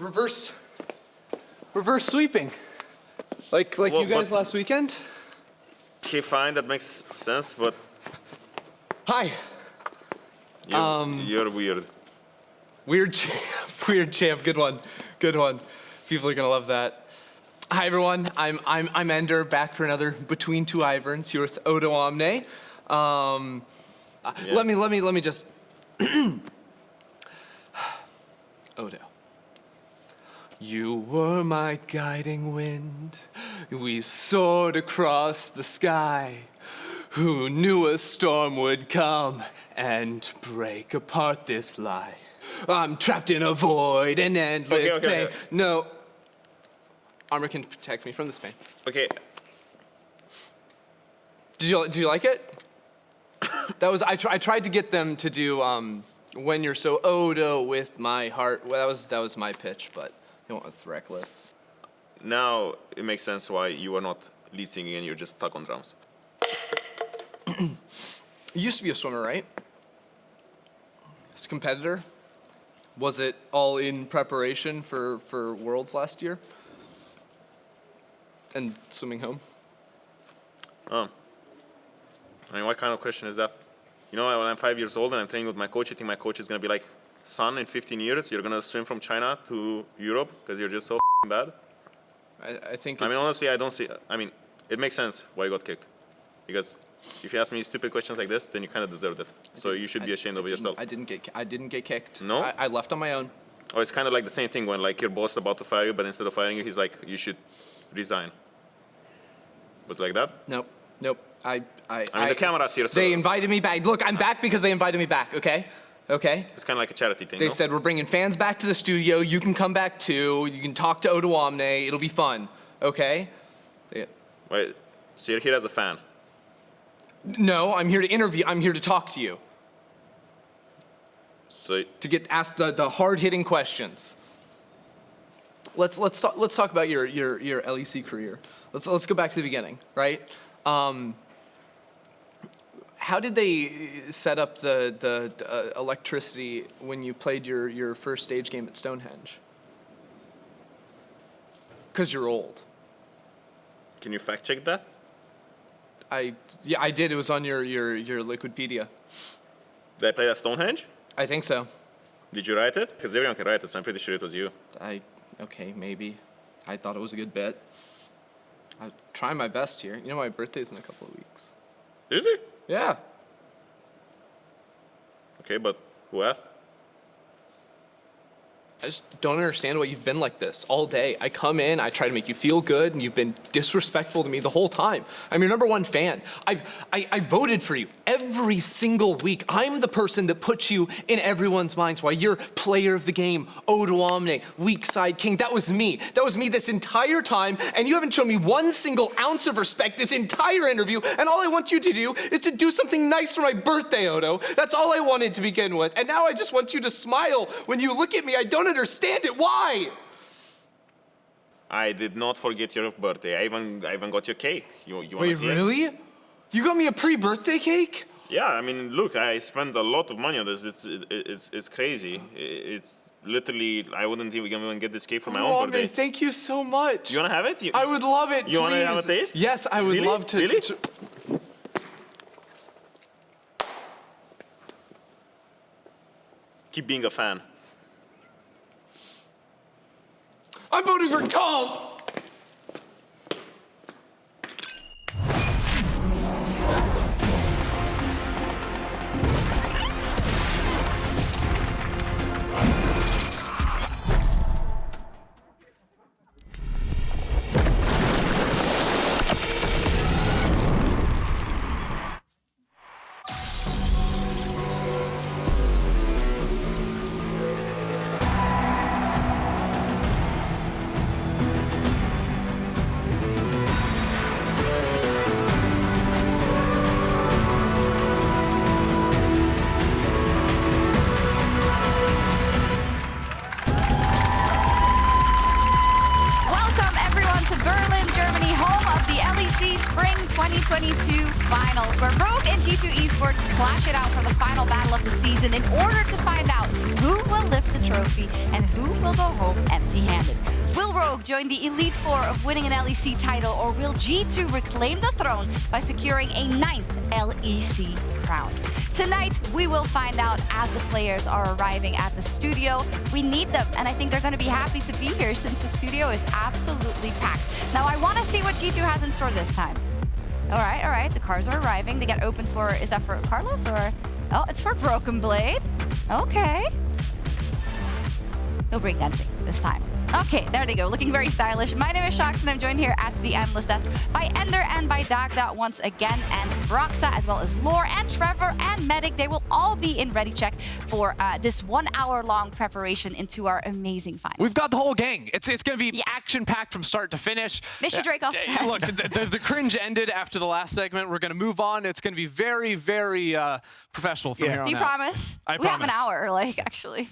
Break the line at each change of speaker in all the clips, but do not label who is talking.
reverse sweeping. Like you guys last weekend?
Okay, fine, that makes sense, but...
Hi.
You're weird.
Weird champ, good one. People are gonna love that. Hi everyone, I'm Ender, back for another Between Two Iverns here with Odo Omne. Let me just... Odo. You were my guiding wind. We soared across the sky. Who knew a storm would come and break apart this lie? I'm trapped in a void, an endless pain.
Okay.
No. Armor can protect me from this pain.
Okay.
Did you like it? That was I tried to get them to do When You're So Odo with My Heart. Well, that was my pitch, but they went with Reckless.
Now it makes sense why you are not lead singing and you're just stuck on drums.
You used to be a swimmer, right? As a competitor? Was it all in preparation for Worlds last year? And swimming home?
I mean, what kind of question is that? You know, when I'm 5 years old and I'm training with my coach, I think my coach is gonna be like, son, in 15 years, you're gonna swim from China to Europe because you're just so bad.
I think
I mean, honestly, I don't see, I mean, it makes sense why you got kicked. Because if you ask me stupid questions like this, then you kind of deserved it. So you should be ashamed of yourself.
I didn't get kicked.
No?
I left on my own.
Oh, it's kind of like the same thing when like your boss is about to fire you, but instead of firing you, he's like, you should resign. Was it like that?
Nope.
I mean, the camera's here, so...
They invited me back. Look, I'm back because they invited me back, okay? Okay?
It's kind of like a charity thing,
They
no?
said, we're bringing fans back to the studio. You can come back too. You can talk to Odo Omne. It'll be fun, okay? Yeah.
Wait, so you're here as a fan?
No, I'm here to interview. I'm here to talk to you.
So...
To get asked the hard-hitting questions. Let's talk about your LEC career. Let's go back to the beginning, right? How did they set up the electricity when you played your first stage game at Stonehenge? Because you're old.
Can you fact check that?
Yeah, I did. It was on your Liquipedia.
Did I play at Stonehenge?
I think so.
Did you write it? Because everyone can write it, so I'm pretty sure it was you.
Okay, maybe. I thought it was a good bet. I'm trying my best here. You know, my birthday's in a couple of weeks.
Is it?
Yeah.
Okay, but who asked?
I just don't understand why you've been like this all day. I come in, I try to make you feel good, and you've been disrespectful to me the whole time. I'm your #1 fan. I voted for you every single week. I'm the person that puts you in everyone's minds. Why you're player of the game, Odo Omne, weak side king. That was me. That was me this entire time, and you haven't shown me one single ounce of respect this entire interview, and all I want you to do is to do something nice for my birthday, Odo. That's all I wanted to begin with, and now I just want you to smile when you look at me. I don't understand it. Why?
I did not forget your birthday. I even got your cake. You want to see it?
Wait, really? You got me a pre-birthday cake?
Yeah, I mean, look, I spent a lot of money on this. It's crazy. It's literally, I wouldn't even get this cake for my own birthday.
Man, thank you so much.
You want to have it?
I would love it,
You want to
please.
have a taste?
Yes, I would
Really?
love to.
Really? Keep being a fan.
I'm voting for Comp!
2022 finals, where Rogue and G2 Esports clash it out for the final battle of the season in order to find out who will lift the trophy and who will go home empty-handed. Will Rogue join the Elite Four of winning an LEC title, or will G2 reclaim the throne by securing a 9th LEC crown? Tonight, we will find out as the players are arriving at the studio. We need them, and I think they're going to be happy to be here since the studio is absolutely packed. Now, I want to see what G2 has in store this time. All right, the cars are arriving. They get opened for, is that for Carlos or? Oh, it's for Broken Blade. Okay. No breakdancing this time. Okay, there they go, looking very stylish. My name is Shax, and I'm joined here at the Endless Desk by Ender and by Dagda once again, and Broxa, as well as Lore and Trevor and Medic. They will all be in ready check for this 1 hour long preparation into our amazing finals.
We've got the whole gang. It's going to be action-packed from start to finish.
Mr. Dracoff.
Look, the cringe ended after the last segment. We're going to move on. It's going to be very, very professional from here on out.
Do you promise?
I
promise. We have an hour, actually.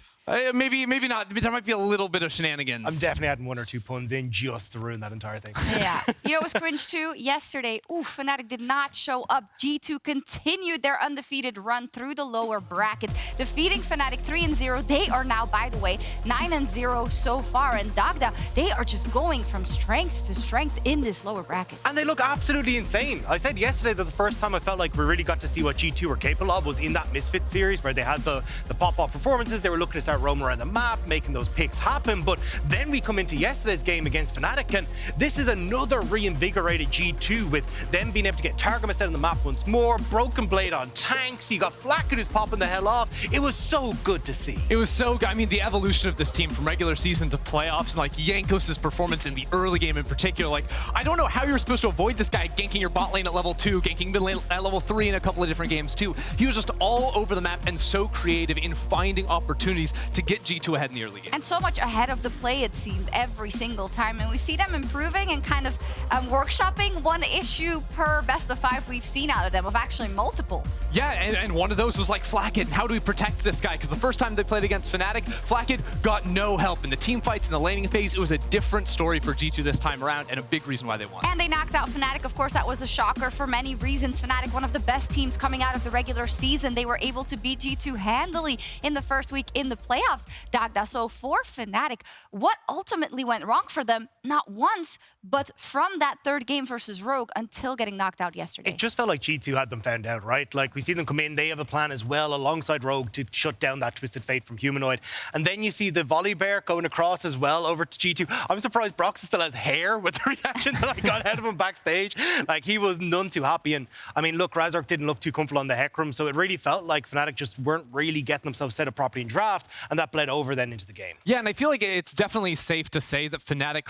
Maybe not. There might be a little bit of shenanigans.
I'm definitely adding 1 or 2 puns in just to ruin that entire thing.
Yeah. You know what was cringe too? Yesterday, Fnatic did not show up. G2 continued their undefeated run through the lower bracket, defeating Fnatic 3-0. They are now, by the way, 9-0 so far. And Dagda, they are just going from strength to strength in this lower bracket.
And they look absolutely insane. I said yesterday that the first time I felt like we really got to see what G2 were capable of was in that Misfit series, where they had the pop-off performances. They were looking to start roaming around the map, making those picks happen. But then we come into yesterday's game against Fnatic, and this is another reinvigorated G2 with them being able to get Targamas out on the map once more, Broken Blade on tanks, you got FLICKR who's popping the hell off. It was so good to see.
It was so good. I mean, the evolution of this team from regular season to playoffs, and like Jankos' performance in the early game in particular, like, I don't know how you're supposed to avoid this guy ganking your bot lane at level 2, ganking mid lane at level 3 in a couple of different games too. He was just all over the map and so creative in finding opportunities to get G2 ahead in the early games.
And so much ahead of the play, it seemed, every single time. And we see them improving and kind of workshopping one issue per best of 5 we've seen out of them, of actually multiple.
Yeah, and one of those was like Flakked. How do we protect this guy? Because the first time they played against Fnatic, Flakked got no help. In the team fights in the laning phase, it was a different story for G2 this time around, and a big reason why they won.
And they knocked out Fnatic. Of course, that was a shocker for many reasons. Fnatic, one of the best teams coming out of the regular season. They were able to beat G2 handily in the first week in the playoffs. Dagda, so for Fnatic, what ultimately went wrong for them, not once, but from that third game versus Rogue until getting knocked out yesterday?
It just felt like G2 had them found out, right? Like, we see them come in, they have a plan as well alongside Rogue to shut down that Twisted Fate from Humanoid. And then you see the volley bear going across as well over to G2. I'm surprised Broxa still has hair with the reaction that I got out of him backstage. Like, he was none too happy. And I mean, look, Razork didn't look too comfortable on the Hecarim, so it really felt like Fnatic just weren't really getting themselves set up properly in draft, and that bled over then into the game.
Yeah, and I feel like it's definitely safe to say that Fnatic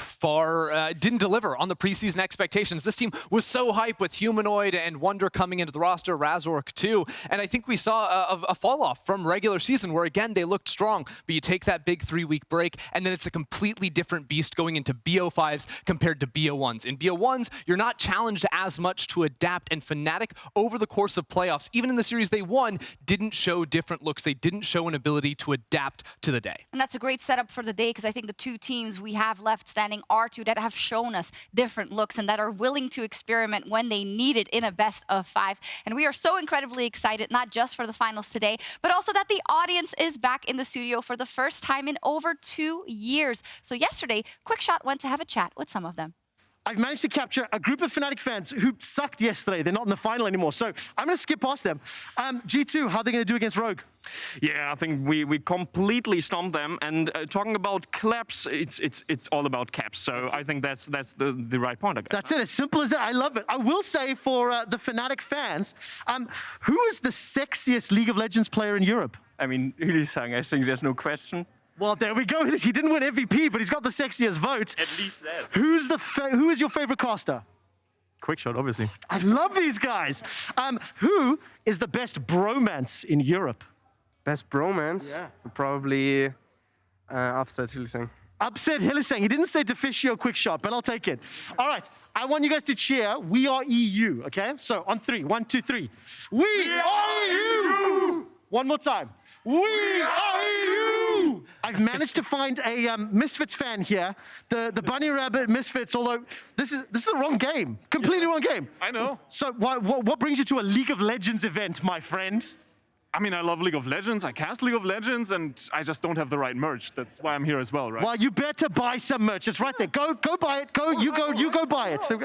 didn't deliver on the preseason expectations. This team was so hyped with Humanoid and Wonder coming into the roster, Razork too, and I think we saw a fall-off from regular season where, again, they looked strong, but you take that big 3-week break, and then it's a completely different beast going into BO5s compared to BO1s. In BO1s, you're not challenged as much to adapt, and Fnatic, over the course of playoffs, even in the series they won, didn't show different looks. They didn't show an ability to adapt to the day.
And that's a great setup for the day, because I think the 2 teams we have left standing are 2 that have shown us different looks and that are willing to experiment when they need it in a best of 5. And we are so incredibly excited, not just for the finals today, but also that the audience is back in the studio for the first time in over 2 years. So yesterday, Quickshot went to have a chat with some of them.
I've managed to capture a group of Fnatic fans who sucked yesterday. They're not in the final anymore. So I'm going to skip past them. G2, how are they going to do against Rogue?
Yeah, I think we completely stomped them. And talking about claps, it's all about caps. So I think that's the right point. I guess.
That's it. As simple as that. I love it. I will say for the Fnatic fans, who is the sexiest League of Legends player in Europe?
I mean, Ulisang, I think there's no question.
Well, there we go. He didn't win MVP, but he's got the sexiest vote.
At least that.
Who is your favorite caster?
Quickshot, obviously.
I love these guys. Who is the best bromance in Europe?
Best bromance?
Yeah.
Probably Upset Hillsang.
Upset Hillsang. He didn't say Deficio Quickshot, but I'll take it. All right. I want you guys to cheer. We are EU, okay? So on 3. 1, 2, 3. We are EU! One more time. We are EU! I I've managed to find a Misfits fan here, the Bunny Rabbit Misfits, although this is the wrong game, completely wrong game.
I know.
So what brings you to a League of Legends event, my friend?
I mean, I love League of Legends, I cast League of Legends, and I just don't have the right merch. That's why I'm here as well, right?
Well, you better buy some merch. It's right there. Go buy it. You go buy it. So,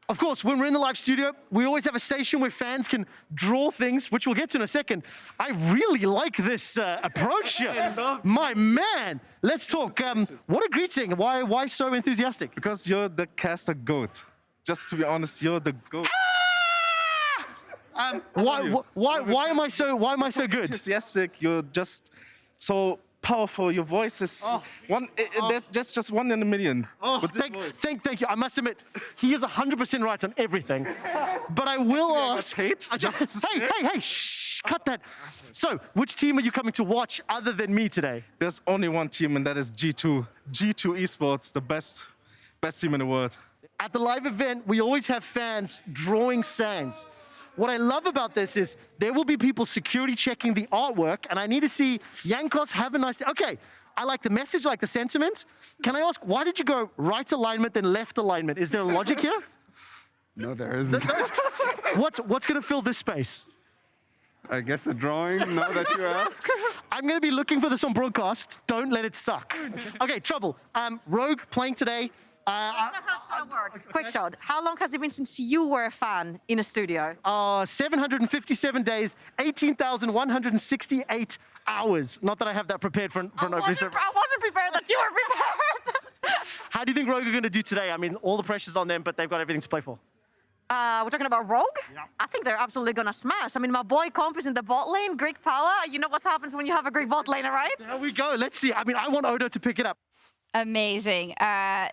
of course, when we're in the live studio, we always have a station where fans can draw things, which we'll get to in a second. I really like this approach here. My man, let's talk. What a greeting. Why so enthusiastic?
Because you're the caster goat. Just to be honest, you're the goat.
Why am I so good?
Enthusiastic. You're just so powerful. Your voice is there's just one in a million.
Thank you. I must admit, he is 100% right on everything. But I will ask. Hey, shh, cut that. So, which team are you coming to watch other than me today?
There's only one team, and that is G2. G2 Esports, the best team in the world.
At the live event, we always have fans drawing signs. What I love about this is there will be people security checking the artwork, and I need to see Yankos have a nice day. Okay, I like the message, I like the sentiment. Can I ask, why did you go right alignment then left alignment? Is there a logic here?
No, there isn't.
What's going to fill this space?
I guess a drawing, now that you ask.
I'm going to be looking for this on broadcast. Don't let it suck. Okay, Trouble. Rogue playing today.
That's not how it's gonna work. Quick shot. How long has it been since you were a fan in a studio?
757 days, 18,168 hours. Not that I have that prepared for an opening.
I wasn't prepared that you were prepared.
How do you think Rogue are going to do today? I mean, all the pressure's on them, but they've got everything to play for.
We're talking about Rogue?
Yeah.
I think they're absolutely gonna smash. I mean, my boy Comp is in the bot lane, Greek power. You know what happens when you have a Greek bot laner, right?
There we go. Let's see. I mean, I want Odo to pick it up.
Amazing. Yeah,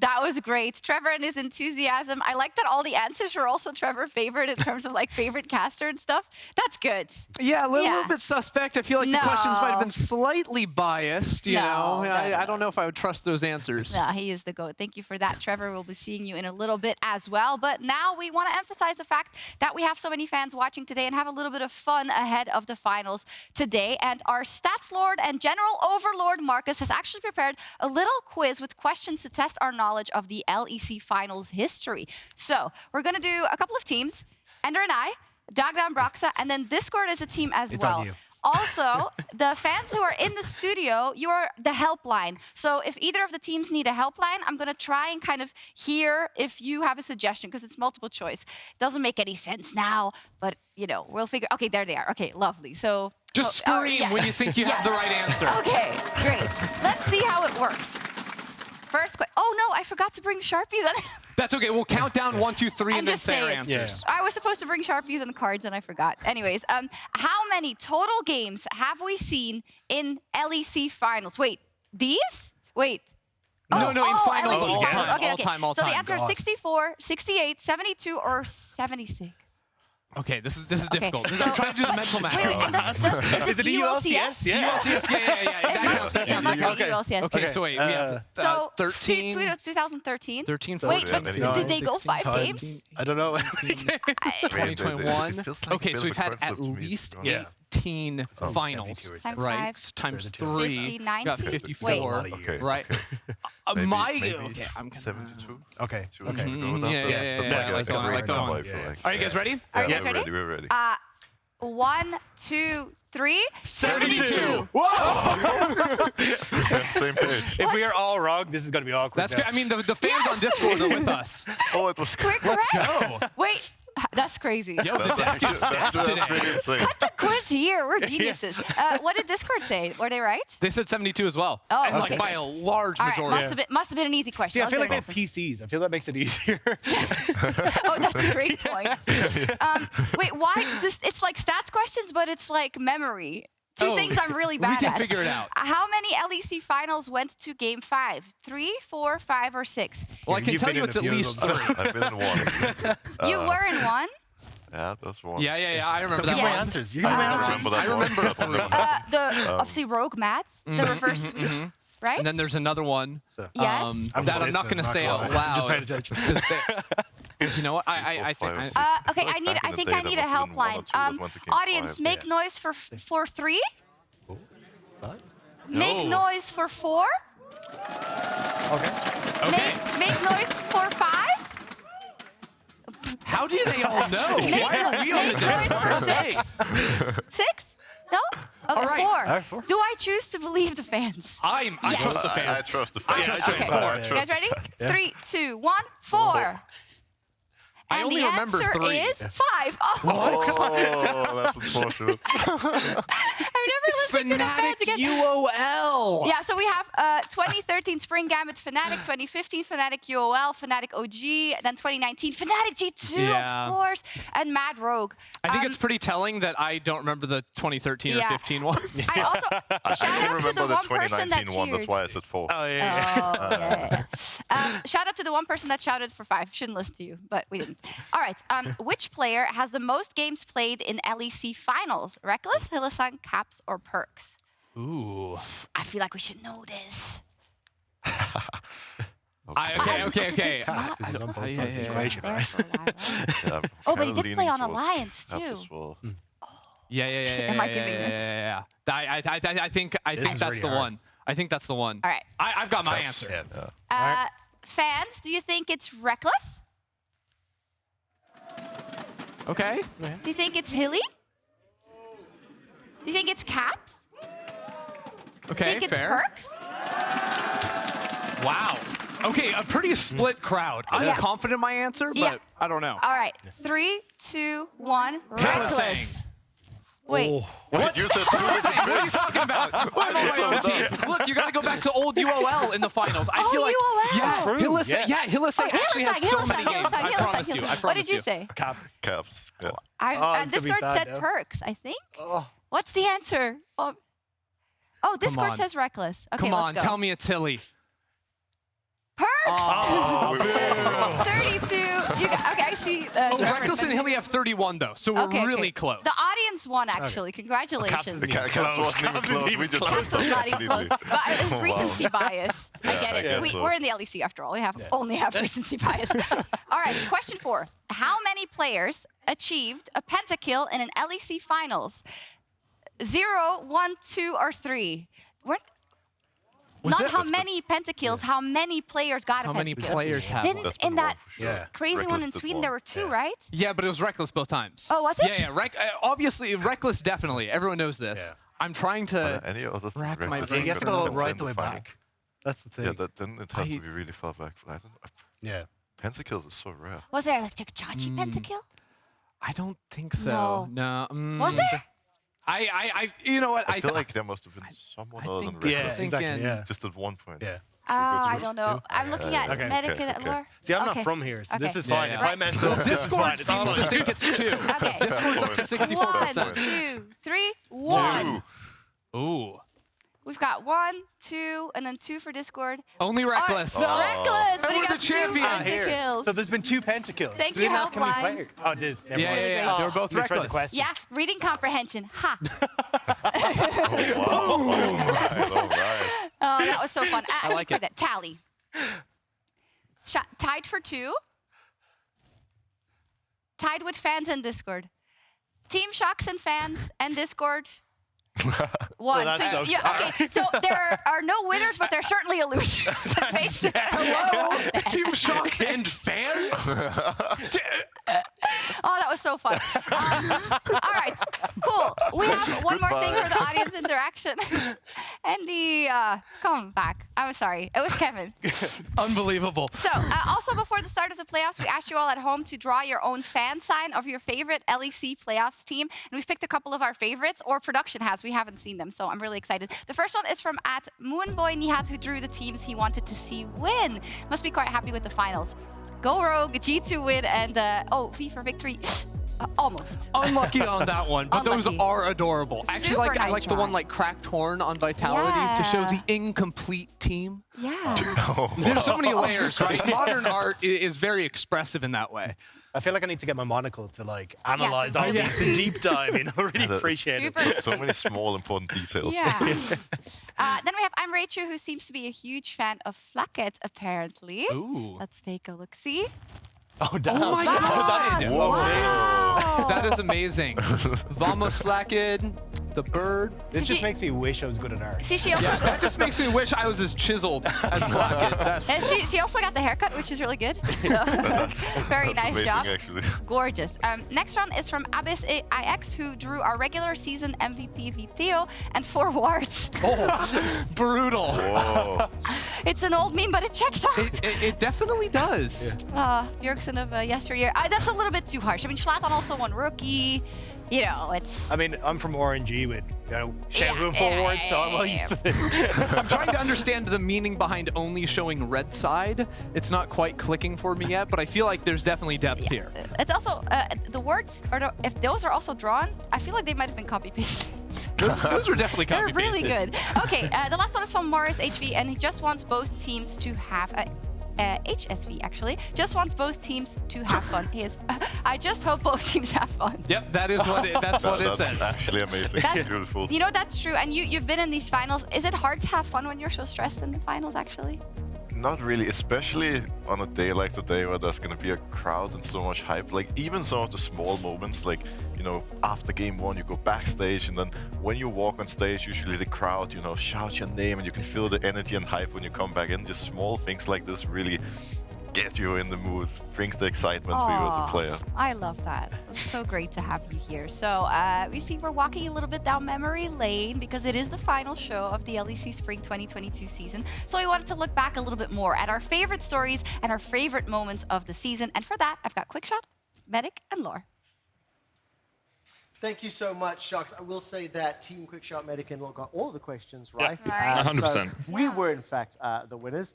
that was great. Trevor and his enthusiasm. I like that all the answers were also Trevor favorite in terms of like favorite caster and stuff. That's good.
Yeah, a little bit suspect. I feel like the questions might have been
No.
slightly biased, you know?
No.
I don't know if I would trust those answers.
Yeah, he is the GOAT. Thank you for that, Trevor. We'll be seeing you in a little bit as well. But now we want to emphasize the fact that we have so many fans watching today and have a little bit of fun ahead of the finals today. And our stats lord and general overlord, Marcus, has actually prepared a little quiz with questions to test our knowledge of the LEC finals history. So we're going to do a couple of teams, Ender and I, Dagda and Broxa, and then Discord is a team as well.
On you.
Also, the fans who are in the studio, you are the helpline. So if either of the teams need a helpline, I'm going to try and kind of hear if you have a suggestion, because it's multiple choice. Doesn't make any sense now, but, you know, we'll figure. Okay, there they are. Okay, lovely. So
just scream when you think you have the right answer.
Okay, great. Let's see how it works. First question. Oh, no, I forgot to bring Sharpies.
That's okay. We'll count down 1, 2, 3, and then
just
say our
it.
answers.
I was supposed to bring Sharpies and cards, and I forgot. Anyways, how many total games have we seen in LEC finals? Wait, these? Wait.
No, in finals,
LEC
all
finals.
time,
Okay,
all
okay.
time, all
so
time.
the answer is
God.
64, 68, 72, or 76.
Okay, this is difficult. I'm trying to do the mental math.
Wait, and is it ULCS?
Yeah.
ULCS, yeah. That counts. That counts.
Okay. ULCS.
Okay, so wait, we have
So
13.
2013.
13,
Wait,
14,
but did they go 5 games?
I don't know.
2021.
It feels like
Okay,
a
so
bit
we've had
of
at
a to me,
least
to be honest.
18 finals,
Times
right?
5.
Times
50,
3.
90.
Got
Wait.
54,
Okay,
right?
Maybe
Okay, I'm gonna.
72.
Okay.
Should we go down
Yeah,
there? That's
I like that one, I like that one.
I feel like.
Are you guys ready?
Are you
Yeah,
guys ready?
We're ready.
1, 2, 3.
72.
Same page.
If we are all wrong, this is going to be awkward.
That's good. I mean, the fans on Discord are with us.
Oh, it was
We're correct. Wait, that's crazy.
Yo, the desk is stacked
That's
today.
pretty insane.
Cut the quiz here. We're geniuses. What did Discord say? Were they right?
They said 72 as well.
Oh,
and
okay,
like by a large
All right,
majority.
must have been an easy question.
See, I
Let's
feel like
get
they have PCs. I feel that makes it easier.
Oh, that's a great point. Wait, why? It's like stats questions, but it's like memory. Two things I'm really bad at.
We can figure it out.
How many LEC finals went to game 5? 3, 4, 5, or 6?
Well, I can
You've
tell
been
you
in
it's
a
at
few of
least
them.
3.
I've been in one.
You were in one?
Yeah, that's one.
Yeah. I remember that
Give me
Yes.
my answers. You give me my
I
answers.
remember that
I remember
one.
three.
Obviously Rogue Matt, the reverse sweep, right?
And then there's another one
Yes.
I'm
that
just
I'm not going to
listening,
say
not
out
gonna lie.
loud.
Just paying attention.
'cause you know what? I think.
Five or six.
Okay,
Like back
I
in
think
the
I
day,
need
there
a
must have been one or
helpline.
two that went to game
Audience,
5.
make noise for 3. Make noise for 4.
Okay.
Make noise for 5.
How do they all know? Why are we on the
Make noise for 6. 6? No? Okay,
All right.
4. Do I choose to believe the fans?
I
Yes.
trust the
I
fans.
trust the
I
fans.
trust the
Okay.
fans.
You guys ready? 3, 2, 1, 4.
I
And
only
the
remember
answer
3.
is 5. Oh,
Oh, that's unfortunate.
I've never listened to the fans
Fnatic
again.
UOL.
Yeah, so we have 2013 Spring Gambit Fnatic, 2015 Fnatic UOL, Fnatic OG, then 2019 Fnatic G2,
Yeah.
of course, and Mad Rogue.
I think it's pretty telling that I don't remember the 2013
Yeah.
or 15 one.
I also
I
shout out to
remember
the
the
one person that
2019 one, that's
cheered.
why I said 4.
Oh, yeah.
Shout out to the one person that shouted for 5. Shouldn't listen to you, but we didn't. All right. Which player has the most games played in LEC finals? Reckless, Hylissang, Caps, or Perks?
Ooh.
I feel like we should know this.
Okay.
Because he's on both sides of the
yeah.
equation,
There
right?
for a while, right?
Yeah, I'm
Oh, but he
kinda
did play
leaning
on
towards
Alliance
Caps
too.
as well.
Yeah.
Am I giving them?
Yeah. I think
is
that's
really
the
hard.
one. I think that's the one.
All right.
I've got my answer.
Yeah.
Fans, do you think it's Reckless?
Okay.
Do you think it's Hilly? Do you think it's Caps?
Okay.
Do you think it's
Fair.
Perks?
Wow. Okay, a pretty split crowd. I'm
Yeah.
confident in my answer, but
Yeah.
I don't know.
All right. 3, 2, 1. Reckless.
Hylissang.
Wait.
Wait, you said 2
What are you talking about? I'm on my own team. Look, you got to go back to old UOL in the finals. I feel like
UOL.
yeah,
True,
Hylissang. Yeah, Hylissang actually has so many games. I promise you. I promise
What did you say?
Caps.
Caps. Yeah.
it's gonna be
Discord
sad
said
now.
Perks, I think.
Oh.
What's the answer? Oh, Discord
on.
says Reckless. Okay,
Come
let's
on,
go.
tell me it's Hilly.
Perks!
Oh,
32. Okay, I see.
Reckless and Hilly have 31 though, so we're really close.
The audience won, actually. Congratulations.
Caps
Caps wasn't even
Caps is
close.
even
We just
close.
Caps was not even close. But it's
Wow.
recency bias. I
Yeah,
get
I
it.
guess so.
We're in the LEC after all. We only have recency bias. All right, question 4. How many players achieved a pentakill in an LEC finals? 0, 1, 2, or 3? Not
that-
how many pentakills, how many players got
How
a
many
pentakill.
players have
Didn't
one?
That's
in
been
that
one for sure.
Yeah.
crazy one
Reckless
in
did
Sweden
one.
there were 2,
Yeah.
right?
Yeah, but it was Reckless both times.
Oh, was it?
Yeah. Obviously, Reckless definitely. Everyone knows this.
Yeah.
I'm trying to.
Any other
Rack my
Reckless
brain.
You have to
gonna
go
come
right
in
the way
final?
back. That's the thing.
Yeah, then it has to be really far back. I don't,
Yeah.
pentakills is so rare.
Was there like a Chachi pentakill?
I don't think so. No.
Was there?
You know what?
I feel like there must have been someone other than
think-
Yeah,
Reckless.
exactly.
thinking-
Yeah.
Just at one point.
Yeah.
I don't know. I'm looking at
Okay.
Medic
Okay,
and
okay.
Lore.
See, I'm
Okay.
not from here, so this
Okay.
is fine.
Yeah,
If
yeah.
I mess up, this is fine.
Discord
It's
seems to
fine.
think it's 2.
Okay.
Discord's up to
1,
64%.
2, 3, 1.
Ooh.
We've got 1, 2, and then 2 for Discord.
Only Reckless.
All right. Reckless, but
And
he
we're
got
the
2
champions.
pentakills.
So there's been 2 pentakills.
Thank
Didn't
you,
ask how many
Helpline.
players. Oh, did. Never
Yeah,
mind.
yeah, yeah. They were both
Misread the
Reckless.
question.
Yeah, reading comprehension. Ha.
All right.
Oh, that was so fun.
I like it.
That. Tally. Tied for 2. Tied with fans and Discord. Team Shocks and fans and Discord. 1.
that sucks.
Okay, so there are no winners, but there's certainly a loser. That's basically
Hello, Team Shocks and fans.
Oh, that was so fun. All right, cool. We have one more thing for the audience interaction. And come back. I'm sorry. It was Kevin.
Unbelievable.
So, also before the start of the playoffs, we asked you all at home to draw your own fan sign of your favorite LEC playoffs team. And we've picked a couple of our favorites, or production has. We haven't seen them, so I'm really excited. The first one is from @Moonboy_Nihat, who drew the teams he wanted to see win. Must be quite happy with the finals. Go Rogue, G2 win, and V for victory. Almost.
Unlucky on that one, but those
Unlucky.
are adorable. Actually,
Super
I
nice
like the one
try.
like Cracked Horn on Vitality to show
Yeah.
the incomplete team.
Yeah.
There's so many layers, right? Modern art is very expressive in that way.
I feel like I need to get my monocle to like analyze all
Yeah.
these, the deep dive. You know, really
Yeah,
appreciate it.
Super.
So many small important details.
Yeah. Then we have I'm Rachel, who seems to be a huge fan of FLICKR, apparently.
Ooh.
Let's take a look-see.
Oh, damn.
Oh my
Wow.
God.
That's
Wow.
That is amazing. Vamos FLICKR. the bird.
This just makes me wish I was good at art.
See, she also
That just makes me wish I was as chiseled as Rocket.
and she also got the haircut, which is really good. Very
That's
nice
amazing,
job.
actually.
Gorgeous. Next one is from Abyss IX, who drew our regular season MVP Theo and 4 wards.
Oh, brutal.
Whoa.
It's an old meme, but it checks out.
It definitely does.
Bjergsen of yesteryear. That's a little bit too harsh. I mean, Schlatan also won rookie. You know, it's...
I mean, I'm from RNG with, shampoo forward, so I'm well used to this.
I'm trying to understand the meaning behind only showing red side. It's not quite clicking for me yet, but I feel like there's definitely depth here.
It's also, the words, if those are also drawn, I feel like they might have been copy-pasted.
Those were definitely
They're
copy-pasted.
really good. Okay, the last one is from Morris HV, and he just wants both teams to have HSV actually just wants both teams to have fun. I just hope both teams have fun.
Yep, that is what that's what it says.
That's actually amazing. Beautiful.
You know, that's true. And you've been in these finals. Is it hard to have fun when you're so stressed in the finals actually?
Not really, especially on a day like today where there's gonna be a crowd and so much hype. Like even some of the small moments, like after game 1 you go backstage, and then when you walk on stage, usually the crowd, shout your name, and you can feel the energy and hype when you come back in. Just small things like this really get you in the mood, brings the excitement for you as a player.
I love that. It's so great to have you here. So we see we're walking a little bit down memory lane because it is the final show of the LEC Spring 2022 season. So we wanted to look back a little bit more at our favorite stories and our favorite moments of the season. And for that, I've got Quickshot, Medic, and Lore.
Thank you so much, Sharks. I will say that Team Quickshot, Medic, and Lore got all of the questions right.
Yeah, 100%.
So we were, in fact, the winners.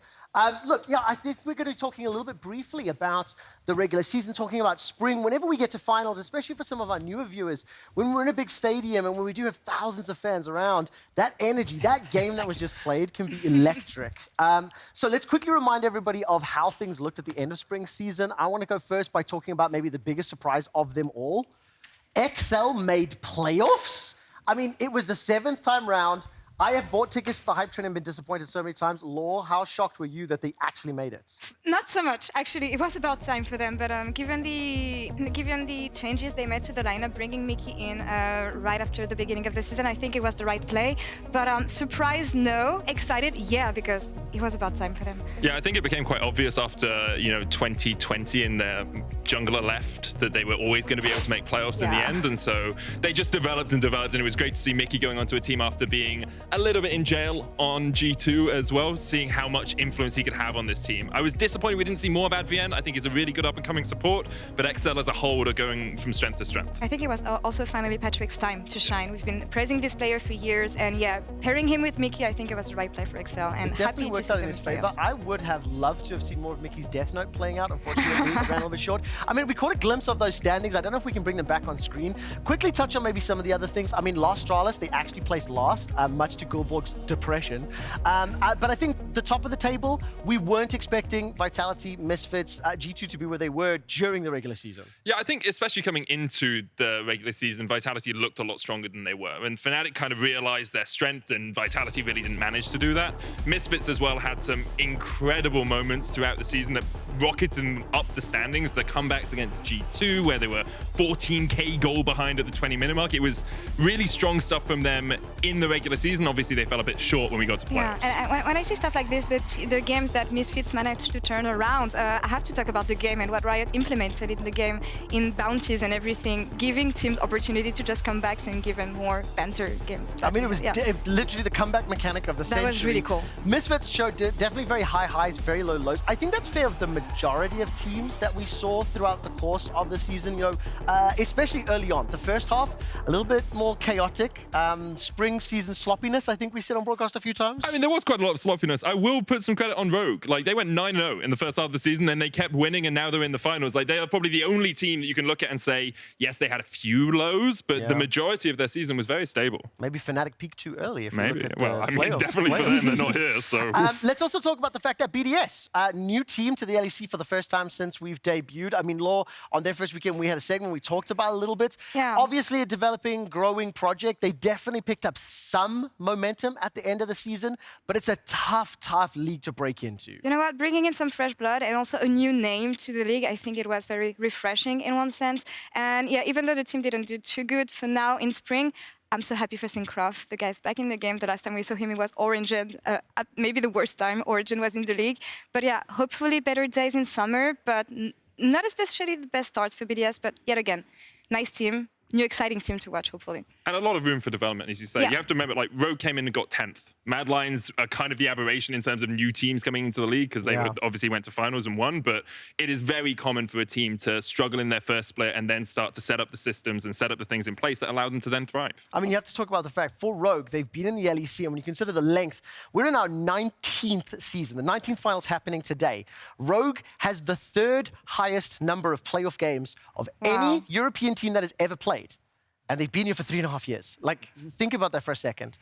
Look, I think we're going to be talking a little bit briefly about the regular season, talking about spring. Whenever we get to finals, especially for some of our newer viewers, when we're in a big stadium and when we do have thousands of fans around, that energy, that game that was just played can be electric. So let's quickly remind everybody of how things looked at the end of spring season. I want to go first by talking about maybe the biggest surprise of them all. XL made playoffs. I mean, it was the 7th time round. I have bought tickets to the hype train and been disappointed so many times. Lore, how shocked were you that they actually made it?
Not so much, actually. It was about time for them, but given the changes they made to the lineup, bringing Mickey in right after the beginning of the season, I think it was the right play. But surprised, no. Excited, yeah, because it was about time for them.
Yeah, I think it became quite obvious after 2020 and their jungler left that they were always going to be able to make playoffs in the end, and so they just developed, and it was great to see Mickey going onto a team after being a little bit in jail on G2 as well, seeing how much influence he could have on this team. I was disappointed we didn't see more of Advien. I think he's a really good up-and-coming support, but XL as a whole are going from strength to strength.
I think it was also finally Patrick's time to shine. We've been praising this player for years, and yeah, pairing him with Mickey, I think it was the right play for XL, and happy to see
out in his favor. I would have loved to have seen more of Mickey's Death Note playing out. Unfortunately, it ran a little bit short. I mean, we caught a glimpse of those standings. I don't know if we can bring them back on screen. Quickly touch on maybe some of the other things. I mean, last Stralis, they actually placed last, much to Gulborg's depression. But I think the top of the table, we weren't expecting Vitality, Misfits, G2 to be where they were during the regular season.
Yeah, I think especially coming into the regular season, Vitality looked a lot stronger than they were. And Fnatic kind of realized their strength, and Vitality really didn't manage to do that. Misfits as well had some incredible moments throughout the season that rocketed them up the standings. The comebacks against G2, where they were 14k goal behind at the 20-minute mark. It was really strong stuff from them in the regular season. Obviously, they fell a bit short when we got to playoffs.
Yeah, and when I see stuff like this, the games that Misfits managed to turn around, I have to talk about the game and what Riot implemented in the game, in bounties and everything, giving teams opportunity to just come back and give them more banter games.
I mean, it was literally the comeback mechanic of the century.
That was really cool.
Misfits showed definitely very high highs, very low lows. I think that's fair of the majority of teams that we saw throughout the course of the season, especially early on. The first half, a little bit more chaotic. Spring season sloppiness, I think we said on broadcast a few times.
I mean, there was quite a lot of sloppiness. I will put some credit on Rogue. Like, they went 9-0 in the first half of the season, then they kept winning, and now they're in the finals. Like, they are probably the only team that you can look at and say, yes, they had a few lows, but the majority of their season was very stable.
Maybe Fnatic peaked too early. If
Maybe.
We look at
well, I mean, definitely for them, they're not here. So
let's also talk about the fact that BDS, new team to the LEC for the first time since we've debuted. I mean, Lore, on their first weekend, we had a segment we talked about a little bit.
Yeah.
Obviously, a developing, growing project. They definitely picked up some momentum at the end of the season, but it's a tough league to break into.
You know what? Bringing in some fresh blood and also a new name to the league, I think it was very refreshing in one sense. And yeah, even though the team didn't do too good for now in spring, I'm so happy for Syncroft. The guy's back in the game. The last time we saw him, he was Origin. At maybe the worst time Origin was in the league. But yeah, hopefully better days in summer, but not especially the best start for BDS, but yet again, nice team. New exciting team to watch, hopefully.
And a lot of room for development, as you say.
Yeah.
You have to remember, like, Rogue came in and got 10th. Mad Lions are kind of the aberration in terms of new teams coming into the league because they obviously went to finals and won, but it is very common for a team to struggle in their first split and then start to set up the systems and set up the things in place that allow them to then thrive.
I mean, you have to talk about the fact, for Rogue, they've been in the LEC, and when you consider the length, we're in our 19th season. The 19th finals happening today. Rogue has the 3rd highest number of playoff games of any European team that has ever played. And they've been here for 3.5 years. Like, think about that for a second.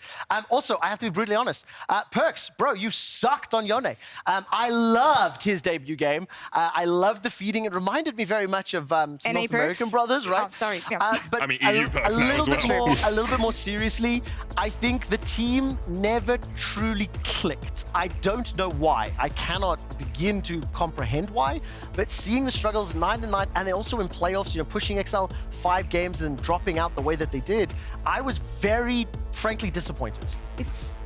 Also, I have to be brutally honest. Perks, bro, you sucked on Yone. I loved his debut game. I loved the feeding. It reminded me very much of some North American brothers, right?
Oh, sorry. Yeah.
But
I mean, EU Perks now as well.
a little bit more seriously, I think the team never truly clicked. I don't know why. I cannot begin to comprehend why. But seeing the struggles 9-9, and then also in playoffs, you know, pushing XL 5 games and then dropping out the way that they did, I was very, frankly, disappointed.
It's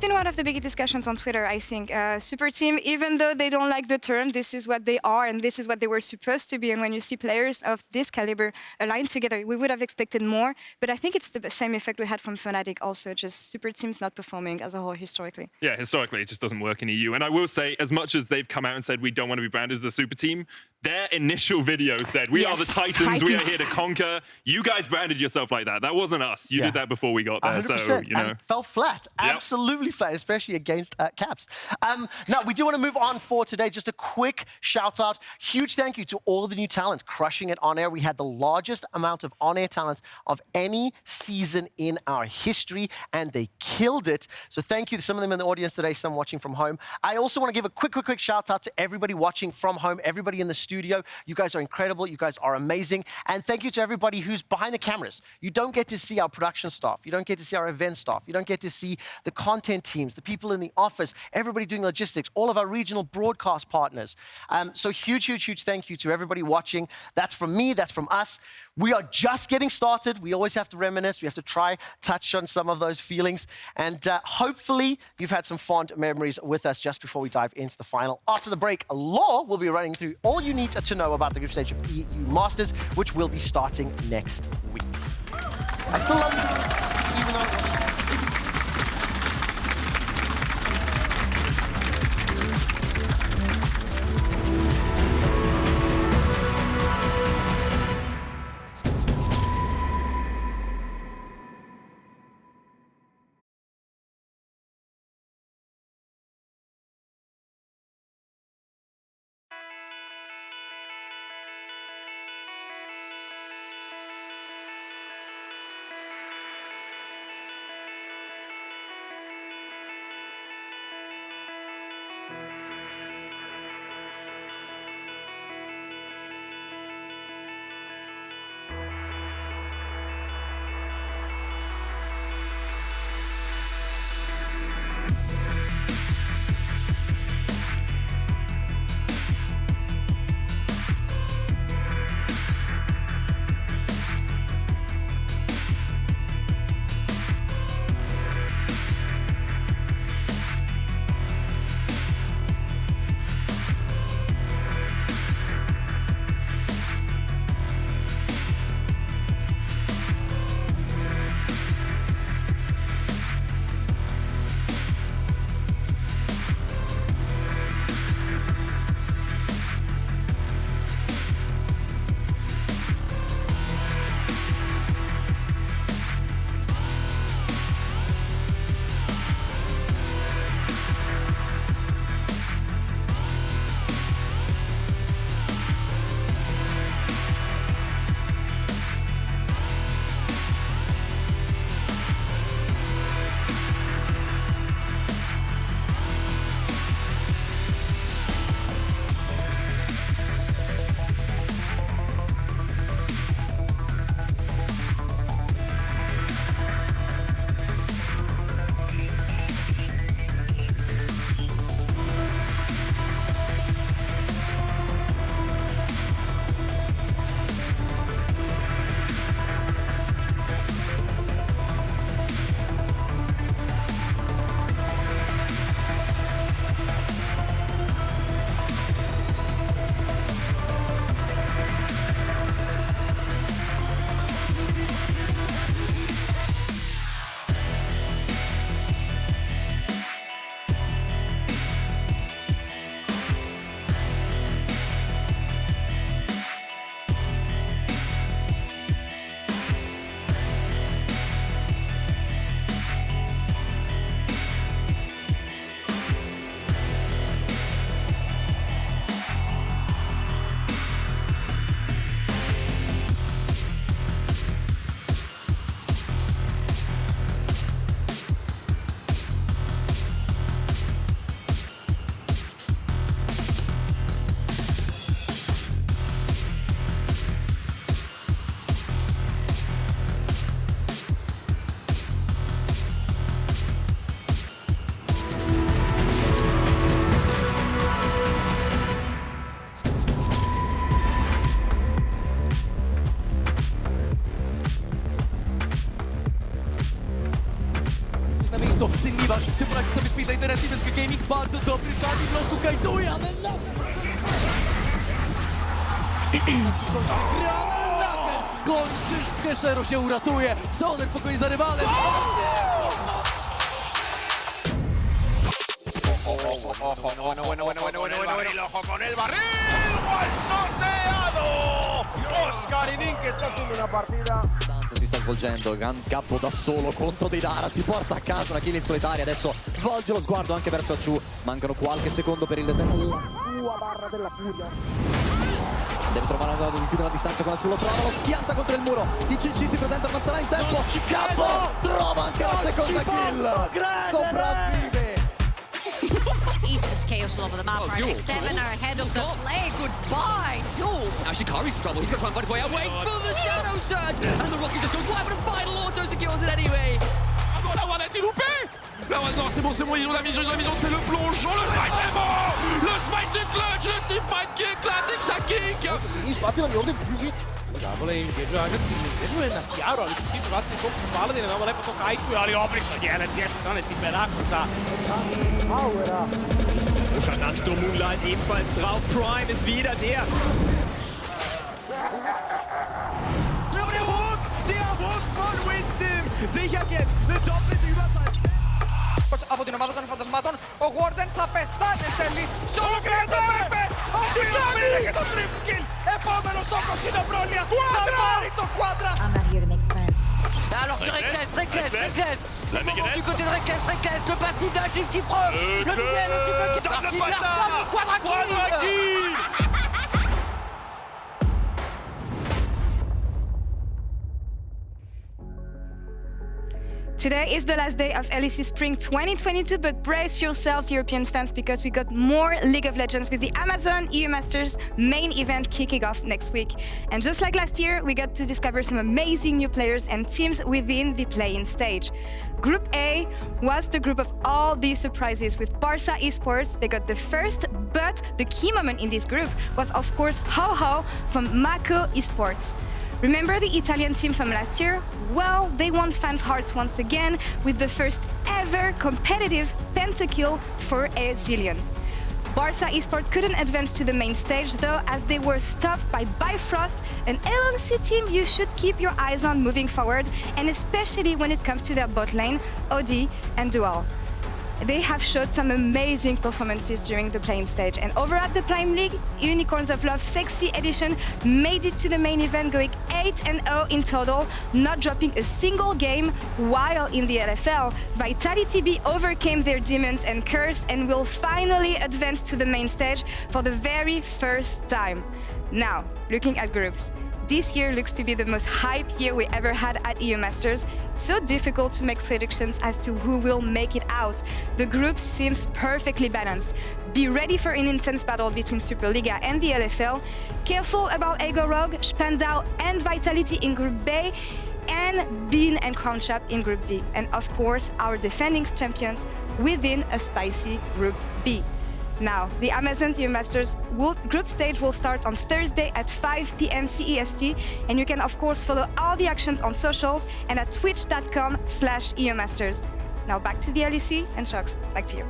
been one of the biggest discussions on Twitter, I think. Super team, even though they don't like the term, this is what they are and this is what they were supposed to be. And when you see players of this caliber aligned together, we would have expected more. But I think it's the same effect we had from Fnatic also, just super teams not performing as a whole historically.
Yeah, historically, it just doesn't work in EU. And I will say, as much as they've come out and said we don't want to be branded as a super team, their initial video said, we are the Titans, we are here to conquer. You guys branded yourself like that. That wasn't us. You did that before we got there.
100%,
So, you know.
and it fell flat. Absolutely flat, especially against Caps. Now, we do want to move on for today. Just a quick shout out. Huge thank you to all the new talent crushing it on air. We had the largest amount of on-air talent of any season in our history, and they killed it. So thank you to some of them in the audience today, some watching from home. I also want to give a quick shout out to everybody watching from home, everybody in the studio. You guys are incredible. You guys are amazing. And thank you to everybody who's behind the cameras. You don't get to see our production staff. You don't get to see our event staff. You don't get to see the content teams, the people in the office, everybody doing logistics, all of our regional broadcast partners. So huge thank you to everybody watching. That's from me, that's from us. We are just getting started. We always have to reminisce. We have to touch on some of those feelings. And hopefully you've had some fond memories with us just before we dive into the final. After the break, Law will be running through all you need to know about the group stage of EU Masters, which will be starting next week. I still love you, even though...
tej terencji bez gaming, bardzo dobry czas i po prostu kajtuje, ale no! Kończysz, Keszero się uratuje, Soner w pokoju za rywalem.
Ojo con el barril, ¡gol sorteado! Oscarinin che sta facendo una partita.
Si sta svolgendo, gran capo da solo contro Deidara, si porta a casa una kill in solitaria, adesso volge lo sguardo anche verso Aciu, mancano qualche secondo per il reset.
Sua barra della furia.
Deve trovare un modo di chiudere la distanza con Aciu, lo trova, lo schianta contro il muro, i CG si presentano ma sarà in tempo, Capo trova anche la seconda kill, sopravvive!
Eats this chaos all over the map. X7 are ahead of the play. Goodbye, Duel.
Now Shikari's in trouble. He's going to try and find his way out. Wait for the Shadow Surge. And the Rocky just goes wide, but a final auto secures it anyway.
La One a été loupée. La One, non, c'est bon, ils ont la vision, c'est le plongeon, le smite est bon. Le smite du clutch, le teamfight qui éclate, X a kick.
Infatti non mi ordine più hit.
Davole, bieže agresívne, biežu je na Chiaro, ale si vlastne koľko spálený, nemáme lepo to kajčuje, ale oprično diele, tiež to necípe Rakusa.
Power.
Schanan Moonlight ebenfalls drauf, Prime ist wieder der. Der Hook von Wisdom sichert jetzt eine doppelte Überzahl.
Από την ομάδα των φαντασμάτων, ο Warden θα πεθάνει εν τέλει. Solo credo Pepe! Πήρε και το triple kill! Επόμενος στόχος είναι Μπρόλια! Θα πάρει το Quadra!
I'm not here to make friends.
Alors que Reckless, le moment du côté de Reckless, le passif d'Agis qui preuve, le duel qui peut quitter, il la reprend, Quadra kill!
Today is the last day of LEC Spring 2022, but brace yourselves, European fans, because we got more League of Legends with the Amazon EU Masters main event kicking off next week. And just like last year, we got to discover some amazing new players and teams within the play-in stage. Group A was the group of all these surprises with Barca Esports. They got the first, but the key moment in this group was, of course, Ho from Mako Esports. Remember the Italian team from last year? Well, they won fans' hearts once again with the first ever competitive pentakill for a Zillion. Barca Esports couldn't advance to the main stage though, as they were stopped by Bifrost, an LEC team you should keep your eyes on moving forward, and especially when it comes to their bot lane, OD and Dual. They have showed some amazing performances during the playing stage, and over at the Prime League, Unicorns of Love Sexy Edition made it to the main event, going 8-0 in total, not dropping a single game, while in the LFL, Vitality B overcame their demons and curse and will finally advance to the main stage for the very first time. Now, looking at groups. This year looks to be the most hype year we ever had at EU Masters. It's so difficult to make predictions as to who will make it out. The group seems perfectly balanced. Be ready for an intense battle between Superliga and the LFL. Careful about Ego Rogue, Spandau and Vitality in Group B, and Bean and Crown Chop in Group D. And of course, our defending champions within a spicy Group B. Now, the Amazon EU Masters group stage will start on Thursday at 5 p.m. CEST, and you can of course follow all the actions on socials and at twitch.com/EUMasters. Now back to the LEC, and Shox, back to you.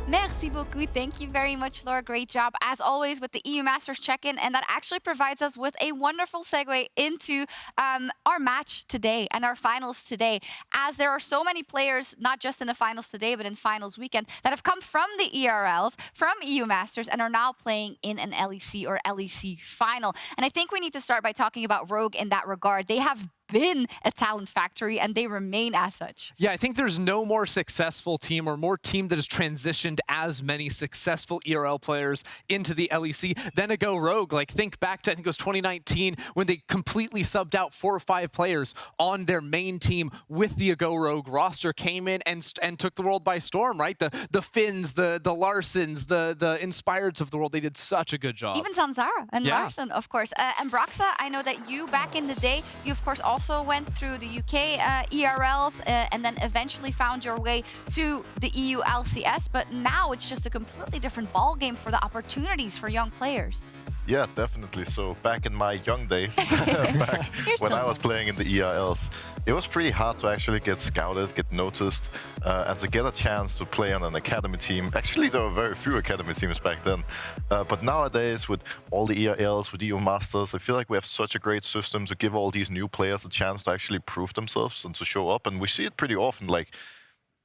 Merci beaucoup. Thank you very much, Laura. Great job, as always, with the EU Masters check-in. And that actually provides us with a wonderful segue into our match today and our finals today, as there are so many players, not just in the finals today, but in finals weekend, that have come from the ERLs, from EU Masters, and are now playing in an LEC or LEC final. And I think we need to start by talking about Rogue in that regard. They have been a talent factory, and they remain as such.
Yeah, I think there's no more successful team or more team that has transitioned as many successful ERL players into the LEC than a Go Rogue. Like, think back to, I think it was 2019, when they completely subbed out 4 or 5 players on their main team with the Go Rogue roster, came in and took the world by storm, right? The Finns, the Larsens, the Inspireds of the world, they did such a good job.
Even Zanzara and Larsen, of course. And Braxa, I know that you, back in the day, you of course also went through the UK ERLs and then eventually found your way to the EU LCS, but now it's just a completely different ball game for the opportunities for young players.
Yeah, definitely. So back in my young days, back when I was playing in the ERLs, it was pretty hard to actually get scouted, get noticed, and to get a chance to play on an academy team. Actually, there were very few academy teams back then. But nowadays, with all the ERLs, with EU Masters, I feel like we have such a great system to give all these new players a chance to actually prove themselves and to show up. And we see it pretty often. Like,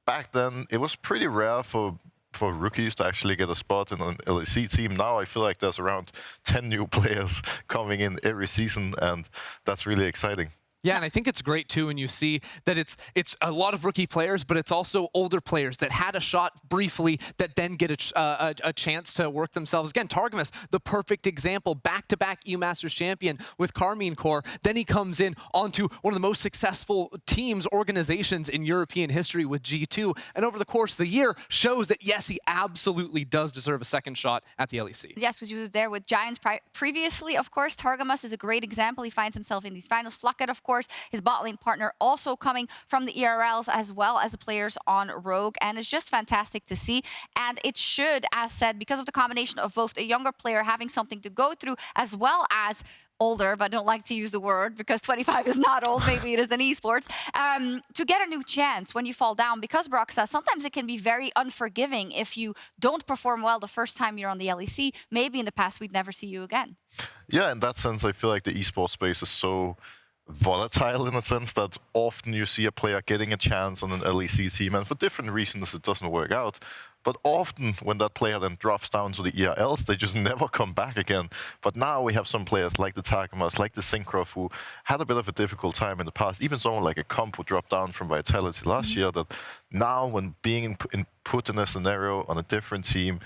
back then, it was pretty rare for rookies to actually get a spot in an LEC team. Now I feel like there's around 10 new players coming in every season, and that's really exciting.
Yeah, and I think it's great too when you see that it's a lot of rookie players, but it's also older players that had a shot briefly that then get a chance to work themselves again. Targamas, the perfect example, back-to-back EU Masters champion with Karmine Corps. Then he comes in onto one of the most successful teams, organizations in European history with G2, and over the course of the year shows that yes, he absolutely does deserve a second shot at the LEC.
Yes, because he was there with Giants previously. Of course, Targamas is a great example. He finds himself in these finals. FLICKR, of course, his bot lane partner, also coming from the ERLs as well as the players on Rogue, and it's just fantastic to see. And it should, as said, because of the combination of both a younger player having something to go through as well as older, but don't like to use the word because 25 is not old, maybe it is in esports, to get a new chance when you fall down. Because Broxa, sometimes it can be very unforgiving if you don't perform well the first time you're on the LEC. Maybe in the past we'd never see you again.
Yeah, in that sense, I feel like the esports space is so volatile in a sense that often you see a player getting a chance on an LEC team, and for different reasons it doesn't work out. But often when that player then drops down to the ERLs, they just never come back again. But now we have some players like the Targamas, like the Syncroft, who had a bit of a difficult time in the past. Even someone like a Comp who dropped down from Vitality last year, that now when being put in a scenario on a different team,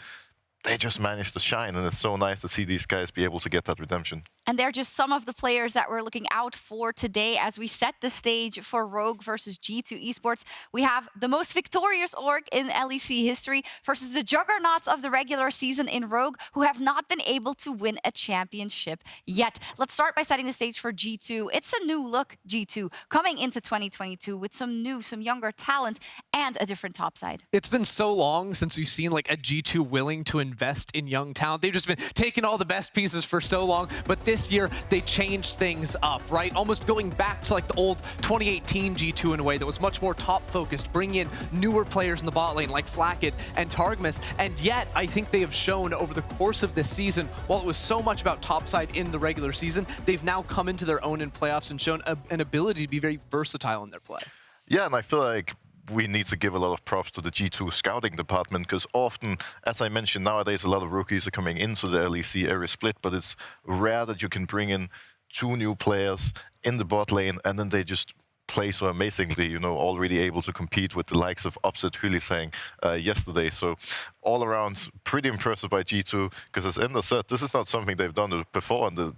they just managed to shine, and it's so nice to see these guys be able to get that redemption.
And they're just some of the players that we're looking out for today as we set the stage for Rogue versus G2 Esports. We have the most victorious org in LEC history versus the juggernauts of the regular season in Rogue, who have not been able to win a championship yet. Let's start by setting the stage for G2. It's a new look G2 coming into 2022 with some younger talent and a different top side.
It's been so long since we've seen like a G2 willing to invest in young talent. They've just been taking all the best pieces for so long, but this year they changed things up, right? Almost going back to like the old 2018 G2 in a way that was much more top focused, bringing in newer players in the bot lane like FLICKR and Targamas. And yet I think they have shown over the course of this season, while it was so much about topside in the regular season, they've now come into their own in playoffs and shown an ability to be very versatile in their play.
Yeah, and I feel like we need to give a lot of props to the G2 scouting department, because often, as I mentioned, nowadays a lot of rookies are coming into the LEC area split, but it's rare that you can bring in 2 new players in the bot lane and then they just play so amazingly, you know, already able to compete with the likes of Upset Hylissang yesterday. So all around, pretty impressive by G2, because as Ender said, this is not something they've done before, and the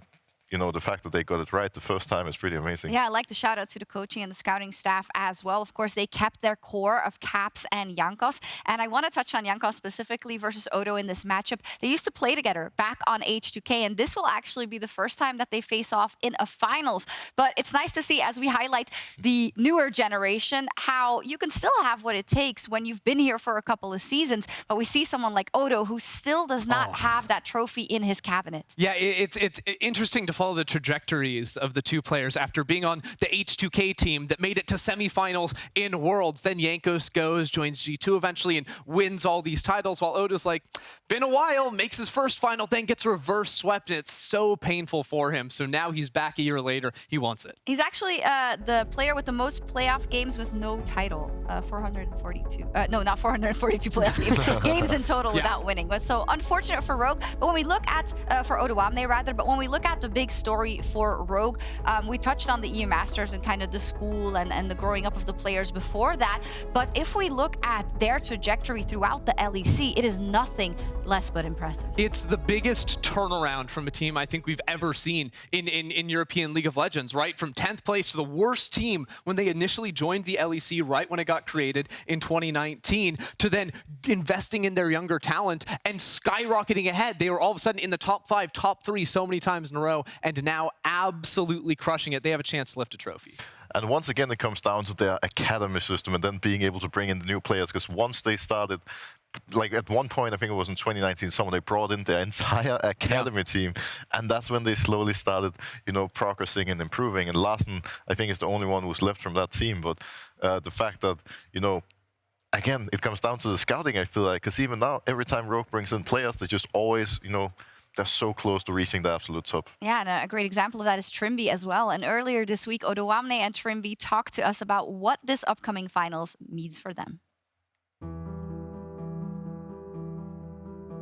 fact that they got it right the first time is pretty amazing.
Yeah, I like the shout out to the coaching and the scouting staff as well. Of course, they kept their core of Caps and Jankos. And I want to touch on Jankos specifically versus Odo in this matchup. They used to play together back on H2K, and this will actually be the first time that they face off in a finals. But it's nice to see, as we highlight the newer generation, how you can still have what it takes when you've been here for a couple of seasons. But we see someone like Odo who still does not have that trophy in his cabinet.
Yeah, it's interesting to follow the trajectories of the two players after being on the H2K team that made it to semifinals in Worlds. Then Jankos goes, joins G2 eventually, and wins all these titles, while Odo's like, been a while, makes his first final, then gets reverse swept, and it's so painful for him. So now he's back a year later. He wants it.
He's actually the player with the most playoff games with no title, 442. No, not 442 playoff games in total without winning. But so unfortunate for Rogue. But when we look at, for Odoamne rather, but when we look at the big story for Rogue, we touched on the EU Masters and kind of the school and the growing up of the players before that. But if we look at their trajectory throughout the LEC, it is nothing less but impressive.
It's the biggest turnaround from a team I think we've ever seen in European League of Legends, right? From 10th place to the worst team when they initially joined the LEC, right when it got created in 2019, to then investing in their younger talent and skyrocketing ahead. They were all of a sudden in the top 5, top 3 so many times in a row, and now absolutely crushing it. They have a chance to lift a trophy.
And once again, it comes down to their academy system and then being able to bring in the new players, because once they started like at one point, I think it was in 2019 summer, they brought in their entire academy team, and that's when they slowly started, progressing and improving. And Larsen, I think, is the only one who's left from that team. But the fact that, again, it comes down to the scouting, I feel like, because even now, every time Rogue brings in players, they just always, they're so close to reaching the absolute top.
Yeah, and a great example of that is Trimby as well. And earlier this week, Odoamne and Trimby talked to us about what this upcoming finals means for them.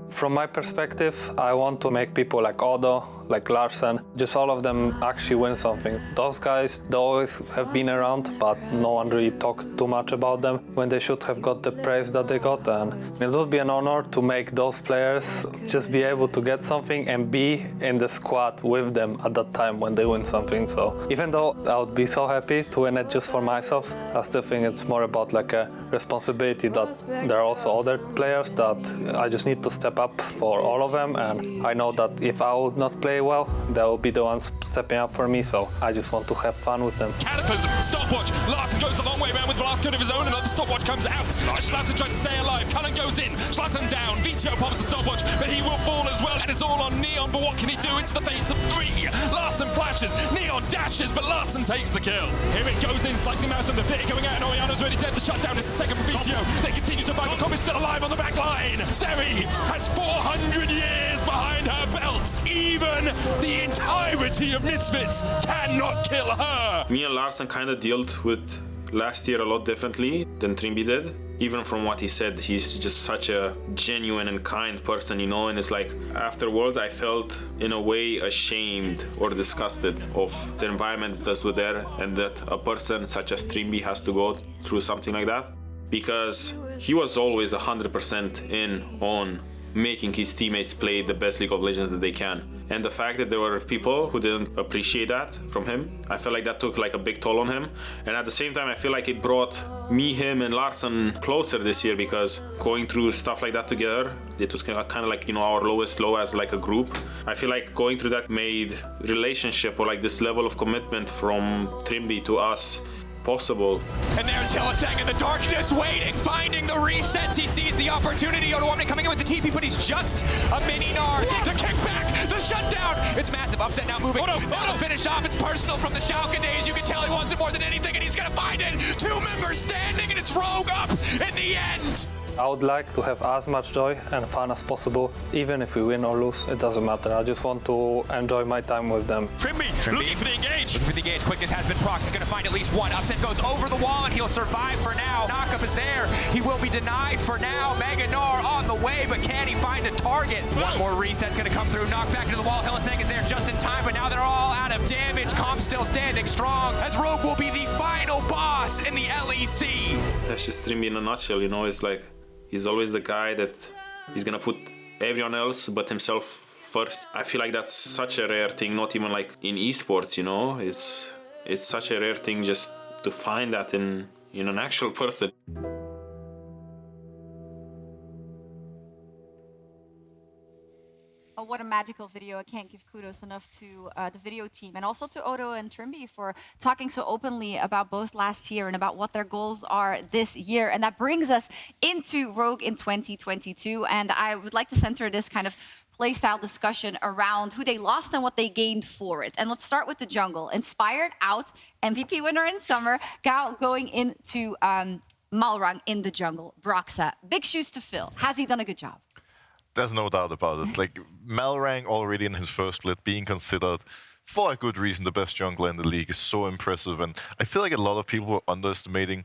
From my perspective, I want to make people like Odo, like Larsen, just all of them actually win something. Those guys, they always have been around, but no one really talked too much about them when they should have got the praise that they got. And it would be an honor to make those players just be able to get something and be in the squad with them at that time when they win something. So even though I would be so happy to win it just for myself, I still think it's more about like a responsibility that there are also other players that I just need to step up for all of them. And I know that if I would not play well, they will be the ones stepping up for me, so I just want to have fun with them.
Catapult, stopwatch, Larsen goes the long way around with the last code of his own, and the stopwatch comes out. Schlatten tries to stay alive, Cullen goes in, Schlatten down, VTO pops the stopwatch, but he will fall as well, and it's all on Neon, but what can he do into the face of 3? Larsen flashes, Neon dashes, but Larsen takes the kill. Here it goes in, slicing mouse and the theatre going out, and Oriana's already dead, the shutdown is the second from VTO. They continue to fight, but Cobb is still alive on the back line. Seri has 400 years behind her belt. Even the entirety of Misfits cannot kill her.
Me and Larsen kind of dealt with last year a lot differently than Trimby did. Even from what he said, he's just such a genuine and kind person, and it's like afterwards I felt in a way ashamed or disgusted of the environment that was there, and that a person such as Trimby has to go through something like that, because he was always 100% in on making his teammates play the best League of Legends that they can. And the fact that there were people who didn't appreciate that from him, I felt like that took like a big toll on him. And at the same time, I feel like it brought me, him, and Larsen closer this year, because going through stuff like that together, it was kind of like, our lowest low as like a group. I feel like going through that made relationship or like this level of commitment from Trimby to us possible.
And there's Hylissang in the darkness, waiting, finding the resets. He sees the opportunity. Odoamne coming in with the TP, but he's just a mini Gnar. Takes a kickback, the shutdown. It's massive, upset now moving. Now to finish off, it's personal from the Schalke days. You can tell he wants it more than anything, and he's gonna find it. 2 members standing, and it's Rogue up in the end.
I would like to have as much joy and fun as possible. Even if we win or lose, it doesn't matter. I just want to enjoy my time with them.
Trimby looking for the engage. Looking for the engage. Quickness has been procced. He's going to find at least one. Upset goes over the wall, and he'll survive for now. Knockup is there. He will be denied for now. Mega Gnar on the way, but can he find a target? One more reset's going to come through. Knocked back into the wall. Hylissang is there just in time, but now they're all out of damage. Comp still standing strong, as Rogue will be the final boss in the LEC.
That's just Trimby in a nutshell, It's like he's always the guy that he's gonna put everyone else but himself first. I feel like that's such a rare thing, not even like in esports, It's such a rare thing just to find that in an actual person.
Oh, what a magical video. I can't give kudos enough to the video team, and also to Odo and Trimby for talking so openly about both last year and about what their goals are this year. And that brings us into Rogue in 2022. And I would like to center this kind of playstyle discussion around who they lost and what they gained for it. And let's start with the jungle. Inspired out, MVP winner in summer, Gao going into Malrang in the jungle. Broxa, big shoes to fill. Has he done a good job?
There's no doubt about it. Like, Malrang already in his first split being considered, for a good reason, the best jungler in the league is so impressive. And I feel like a lot of people were underestimating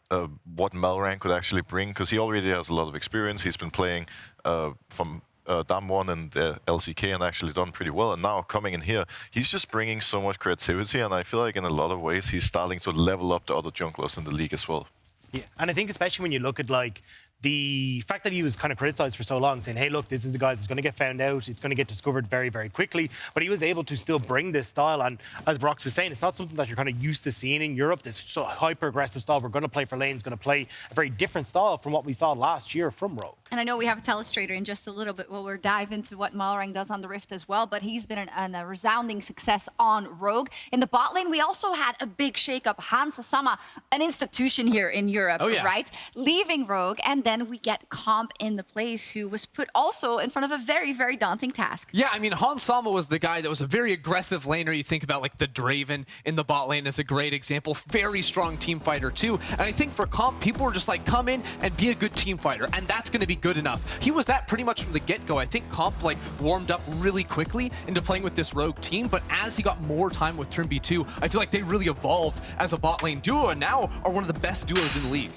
what Malrang could actually bring, because he already has a lot of experience. He's been playing from Dam1 and LCK and actually done pretty well. And now coming in here, he's just bringing so much creativity. And I feel like in a lot of ways, he's starting to level up the other junglers in the league as well.
Yeah, and I think especially when you look at like the fact that he was kind of criticized for so long, saying, hey, look, this is a guy that's going to get found out. It's going to get discovered very, very quickly. But he was able to still bring this style. And as Brox was saying, it's not something that you're kind of used to seeing in Europe. This so hyper-aggressive style. We're going to play for lanes, going to play a very different style from what we saw last year from Rogue.
And I know we have a telestrator in just a little bit. We'll dive into what Malrang does on the Rift as well. But he's been a resounding success on Rogue. In the bot lane, we also had a big shakeup. Hans Sama, an institution here in Europe, right? Leaving Rogue. And then we get Comp in the place, who was put also in front of a very, very daunting task.
Yeah, I mean, Hans Sama was the guy that was a very aggressive laner. You think about like the Draven in the bot lane as a great example. Very strong team fighter too. And I think for Comp, people were just like, come in and be a good team fighter, and that's going to be good enough. He was that pretty much from the get-go. I think Comp like warmed up really quickly into playing with this rogue team, but as he got more time with Trimby 2, I feel like they really evolved as a bot lane duo and now are one of the best duos in the league.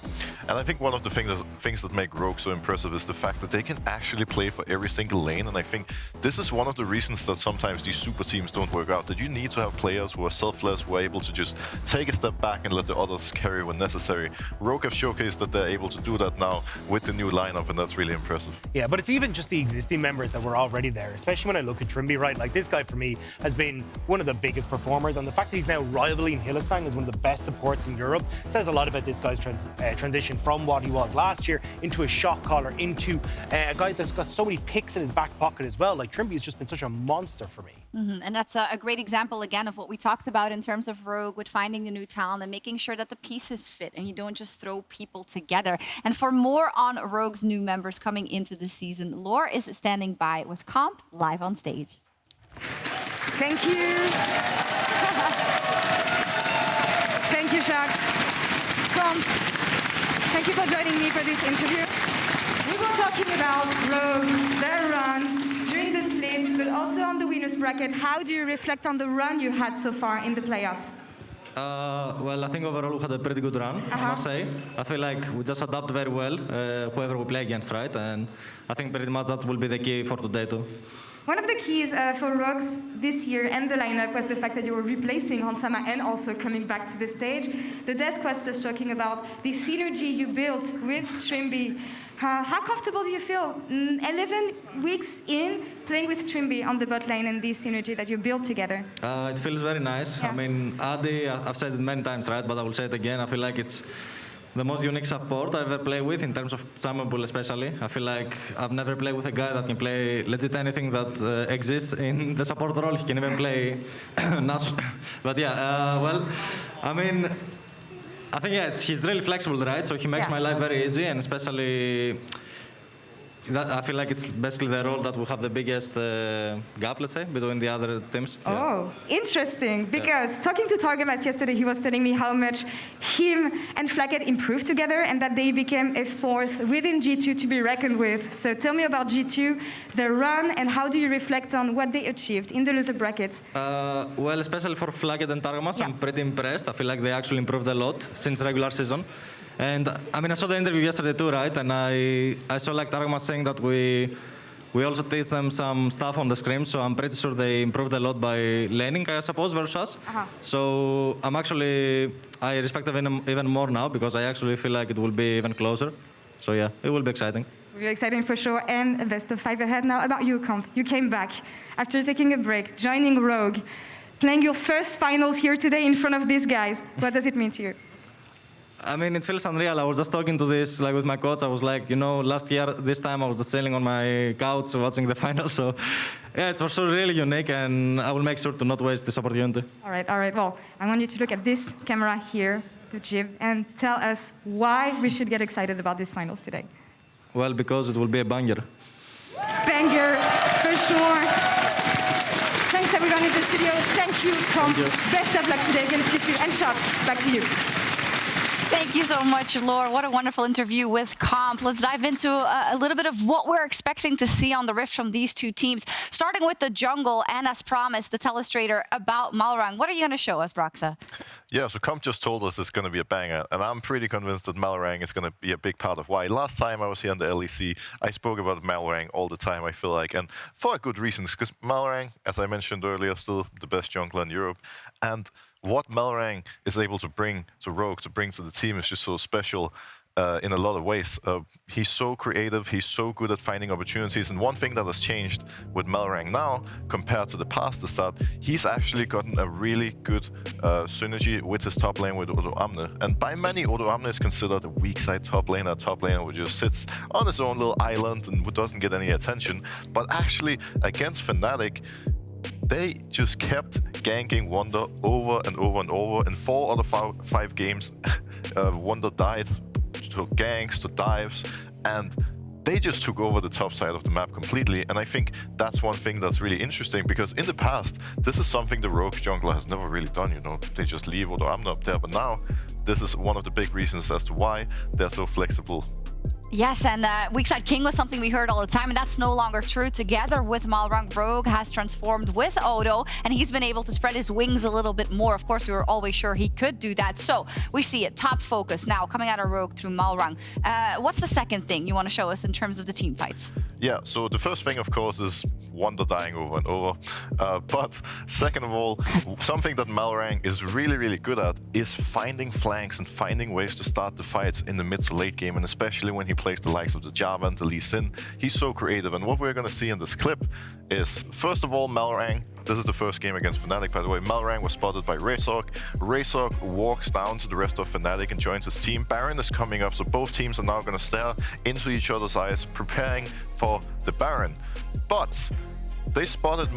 And I think one of the things that make Rogue so impressive is the fact that they can actually play for every single lane, and I think this is one of the reasons that sometimes these super teams don't work out, that you need to have players who are selfless, who are able to just take a step back and let the others carry when necessary. Rogue have showcased that they're able to do that now with the new lineup, and that's really impressive.
Yeah, but it's even just the existing members that were already there, especially when I look at Trimby, right? Like, this guy for me has been one of the biggest performers, and the fact that he's now rivaling Hillesang as one of the best supports in Europe says a lot about this guy's transition from what he was last year into a shot caller, into a guy that's got so many picks in his back pocket as well. Like, Trimby has just been such a monster for me.
And that's a great example, again, of what we talked about in terms of Rogue, with finding the new talent and making sure that the pieces fit and you don't just throw people together. And for more on Rogue's new members coming into the season, Lore is standing by with Comp live on stage.
Thank you. Thank you, Shax. Comp, thank you for joining me for this interview. We were talking about Rogue, their run during the splits, but also on the winners bracket. How do you reflect on the run you had so far in the playoffs?
Well, I think overall we had a pretty good run, I must say. I feel like we just adapt very well, whoever we play against, right? And I think pretty much that will be the key for today too.
One of the keys for Rogues this year and the lineup was the fact that you were replacing Hansama and also coming back to the stage. The desk was just talking about the synergy you built with Trimby. How comfortable do you feel 11 weeks in playing with Trimby on the bot lane and this synergy that you built together?
It feels very nice. Yeah. I mean, Adi, I've said it many times, right? But I will say it again. I feel like it's the most unique support I've ever played with in terms of Champion Pool especially. I feel like I've never played with a guy that can play legit anything that exists in the support role. He can even play Nash. But yeah, well, I mean, I think, yeah, he's really flexible, right? So he makes my life very easy, and especially that I feel like it's basically the role that will have the biggest gap, let's say, between the other teams.
Oh, interesting. Because talking to Targamas yesterday, he was telling me how much him and FLICKR improved together and that they became a force within G2 to be reckoned with. So tell me about G2, their run, and how do you reflect on what they achieved in the loser brackets?
Well, especially for FLICKR and Targamas, I'm pretty impressed. I feel like they actually improved a lot since regular season. And I mean, I saw the interview yesterday too, right? And I saw like Targamas saying that we also teach them some stuff on the scrim, so I'm pretty sure they improved a lot by laning, I suppose, versus us. So I respect them even more now because I actually feel like it will be even closer. So yeah, it will be exciting.
It will be exciting for sure, and best of 5 ahead. Now about you, Comp. You came back after taking a break, joining Rogue, playing your first finals here today in front of these guys. What does it mean to you?
I mean, it feels unreal. I was just talking to this like with my coach. I was like, you know, last year, this time I was just chilling on my couch watching the final. So yeah, it's for sure really unique, and I will make sure to not waste this opportunity. All
right. Well, I want you to look at this camera here, the Jib, and tell us why we should get excited about these finals today.
Well, because it will be a banger.
Banger, for sure. Thanks everyone in the studio. Thank you, Comp. Best of luck today against G2, and Shots, back to you.
Thank you so much, Laura. What a wonderful interview with Comp. Let's dive into a little bit of what we're expecting to see on the Rift from these two teams. Starting with the jungle, and as promised, the Telestrator about Malrang. What are you going to show us, Broxa?
Yeah, so Comp just told us it's going to be a banger, and I'm pretty convinced that Malrang is going to be a big part of why. Last time I was here on the LEC, I spoke about Malrang all the time, I feel like, and for good reasons, because Malrang, as I mentioned earlier, still the best jungler in Europe, and what Malrang is able to bring to Rogue, to bring to the team, is just so special in a lot of ways. He's so creative, he's so good at finding opportunities, and one thing that has changed with Malrang now, compared to the past, is that he's actually gotten a really good synergy with his top lane with Odo Amne. And by many, Odo Amne is considered a weak side top laner who just sits on his own little island and who doesn't get any attention. But actually, against Fnatic, they just kept ganking Wonder over and over and over. In 4 out of 5 games, Wonder died to ganks, to dives, and they just took over the top side of the map completely. And I think that's one thing that's really interesting, because in the past, this is something the Rogue jungler has never really done, you know. They just leave, although I'm not there, but now this is one of the big reasons as to why they're so flexible.
Yes, and Weak Side King was something we heard all the time, and that's no longer true. Together with Malrang, Rogue has transformed with Odo, and he's been able to spread his wings a little bit more. Of course, we were always sure he could do that. So we see it, top focus now coming out of Rogue through Malrang. What's the second thing you want to show us in terms of the team fights?
Yeah, so the first thing, of course, is Wonder dying over and over. But second of all, something that Malrang is really, really good at is finding flanks and finding ways to start the fights in the mid to late game, and especially when he plays the likes of the Jarvan, the Lee Sin. He's so creative, and what we're going to see in this clip is, first of all, Malrang. This is the first game against Fnatic, by the way. Malrang was spotted by Razork. Razork walks down to the rest of Fnatic and joins his team. Baron is coming up, so both teams are now going to stare into each other's eyes, preparing for the Baron. But they spotted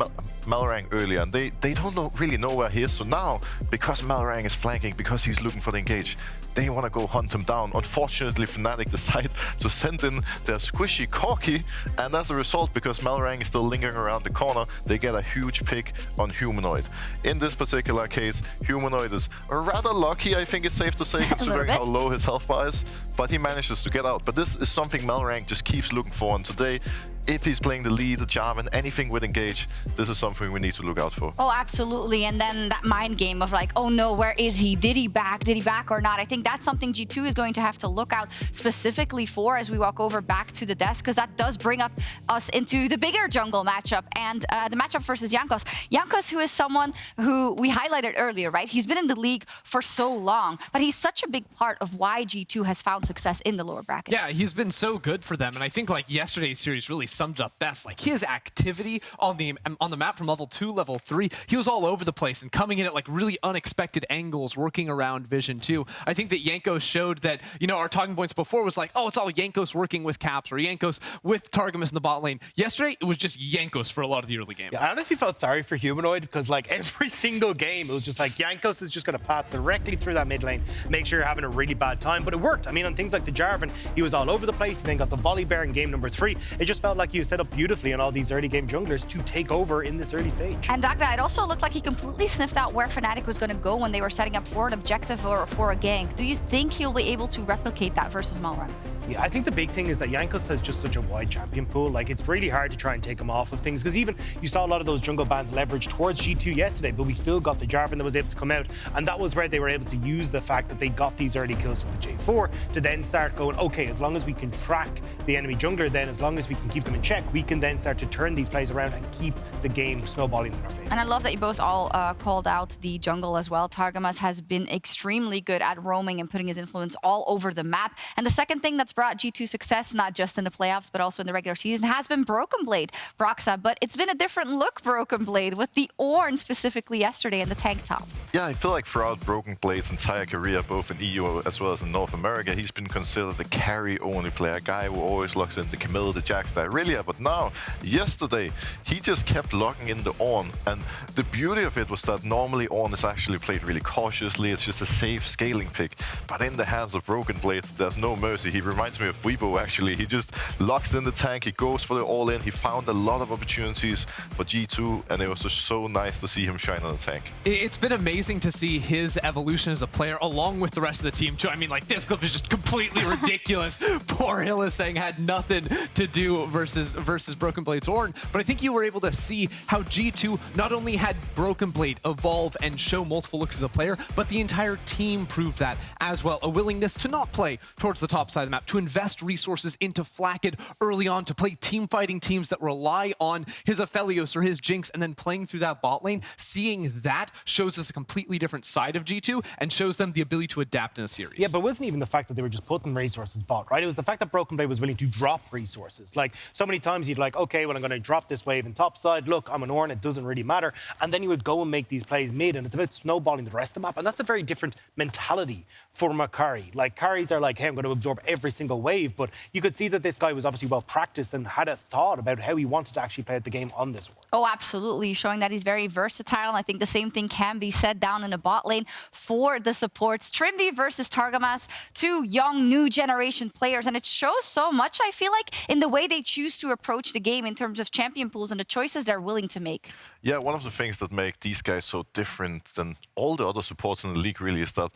Malrang earlier, and they don't really know where he is. So now, because Malrang is flanking, because he's looking for the engage, they want to go hunt him down. Unfortunately, Fnatic decide to send in their squishy Corki, and as a result, because Malrang is still lingering around the corner, they get a huge pick on Humanoid. In this particular case, Humanoid is rather lucky, I think it's safe to say, considering how low his health bar is, but he manages to get out. But this is something Malrang just keeps looking for, and today, if he's playing the lead, the Jarvan, anything with engage, this is something we need to look out for.
Oh, absolutely. And then that mind game of like, oh no, where is he? Did he back? Did he back or not? I think that's something G2 is going to have to look out specifically for as we walk over back to the desk, because that does bring up us into the bigger jungle matchup and the matchup versus Jankos. Jankos, who is someone who we highlighted earlier, right? He's been in the league for so long, but he's such a big part of why G2 has found success in the lower bracket.
Yeah, he's been so good for them, and I think like yesterday's series really summed it up best. Like his activity on the map from level 2, level 3, he was all over the place and coming in at like really unexpected angles, working around vision too. I think that Jankos showed that, you know, our talking points before was like, oh, it's all Jankos working with Caps or Jankos with Targamas in the bot lane. Yesterday, it was just Jankos for a lot of the early game.
Yeah, I honestly felt sorry for Humanoid, because like every single game, it was just like Jankos is just going to path directly through that mid lane, make sure you're having a really bad time. But it worked. I mean, on things like the Jarvan, he was all over the place. He then got the volley bear in game number 3. It just felt like he was set up beautifully on all these early game junglers to take over in this early stage.
And Dagda, it also looked like he completely sniffed out where Fnatic was going to go when they were setting up for an objective or for a gank. Do you think he'll be able to replicate that versus Malrang?
Yeah, I think the big thing is that Jankos has just such a wide champion pool. Like, it's really hard to try and take him off of things, because even you saw a lot of those jungle bans leverage towards G2 yesterday, but we still got the Jarvan that was able to come out, and that was where they were able to use the fact that they got these early kills with the J4 to then start going, okay, as long as we can track the enemy jungler, then as long as we can keep them in check, we can then start to turn these plays around and keep the game snowballing in our favor.
And I love that you both all called out the jungle as well. Targamas has been extremely good at roaming and putting his influence all over the map. And the second thing that's brought G2 success, not just in the playoffs, but also in the regular season, has been Broken Blade, Broxa. But it's been a different look, Broken Blade, with the Ornn specifically yesterday in the tank tops.
Yeah, I feel like throughout Broken Blade's entire career, both in EU as well as in North America, he's been considered the carry-only player, a guy who always locks in the Camille, the Jax, the Irelia. But now, yesterday, he just kept locking in the Ornn. And the beauty of it was that normally Ornn is actually played really cautiously. It's just a safe scaling pick. But in the hands of Broken Blade, there's no mercy. He reminds me of Weibo, actually. He just locks in the tank, he goes for the all-in. He found a lot of opportunities for G2, and it was just so nice to see him shine on the tank.
It's been amazing to see his evolution as a player, along with the rest of the team, too. I mean, like, this clip is just completely ridiculous. Poor Hill is saying had nothing to do versus Broken Blade's Ornn. But I think you were able to see how G2 not only had Broken Blade evolve and show multiple looks as a player, but the entire team proved that as well. A willingness to not play towards the top side of the map, to invest resources into FLICKR early on, to play team fighting teams that rely on his Aphelios or his Jinx, and then playing through that bot lane. Seeing that shows us a completely different side of G2 and shows them the ability to adapt in a series.
Yeah, but it wasn't even the fact that they were just putting resources bot, right? It was the fact that Broken Blade was willing to drop resources. Like, so many times you'd like, okay, well, I'm going to drop this wave in top side. Look, I'm an Ornn, it doesn't really matter. And then you would go and make these plays mid, and it's about snowballing the rest of the map. And that's a very different mentality for Macari. Like, carries are like, hey, I'm going to absorb every single single wave, but you could see that this guy was obviously well practiced and had a thought about how he wanted to actually play out the game on this one.
Oh, absolutely, showing that he's very versatile. And I think the same thing can be said down in the bot lane for the supports. Trymbi versus Targamas, two young, new generation players, and it shows so much, I feel like, in the way they choose to approach the game in terms of champion pools and the choices they're willing to make.
Yeah, one of the things that make these guys so different than all the other supports in the league really is that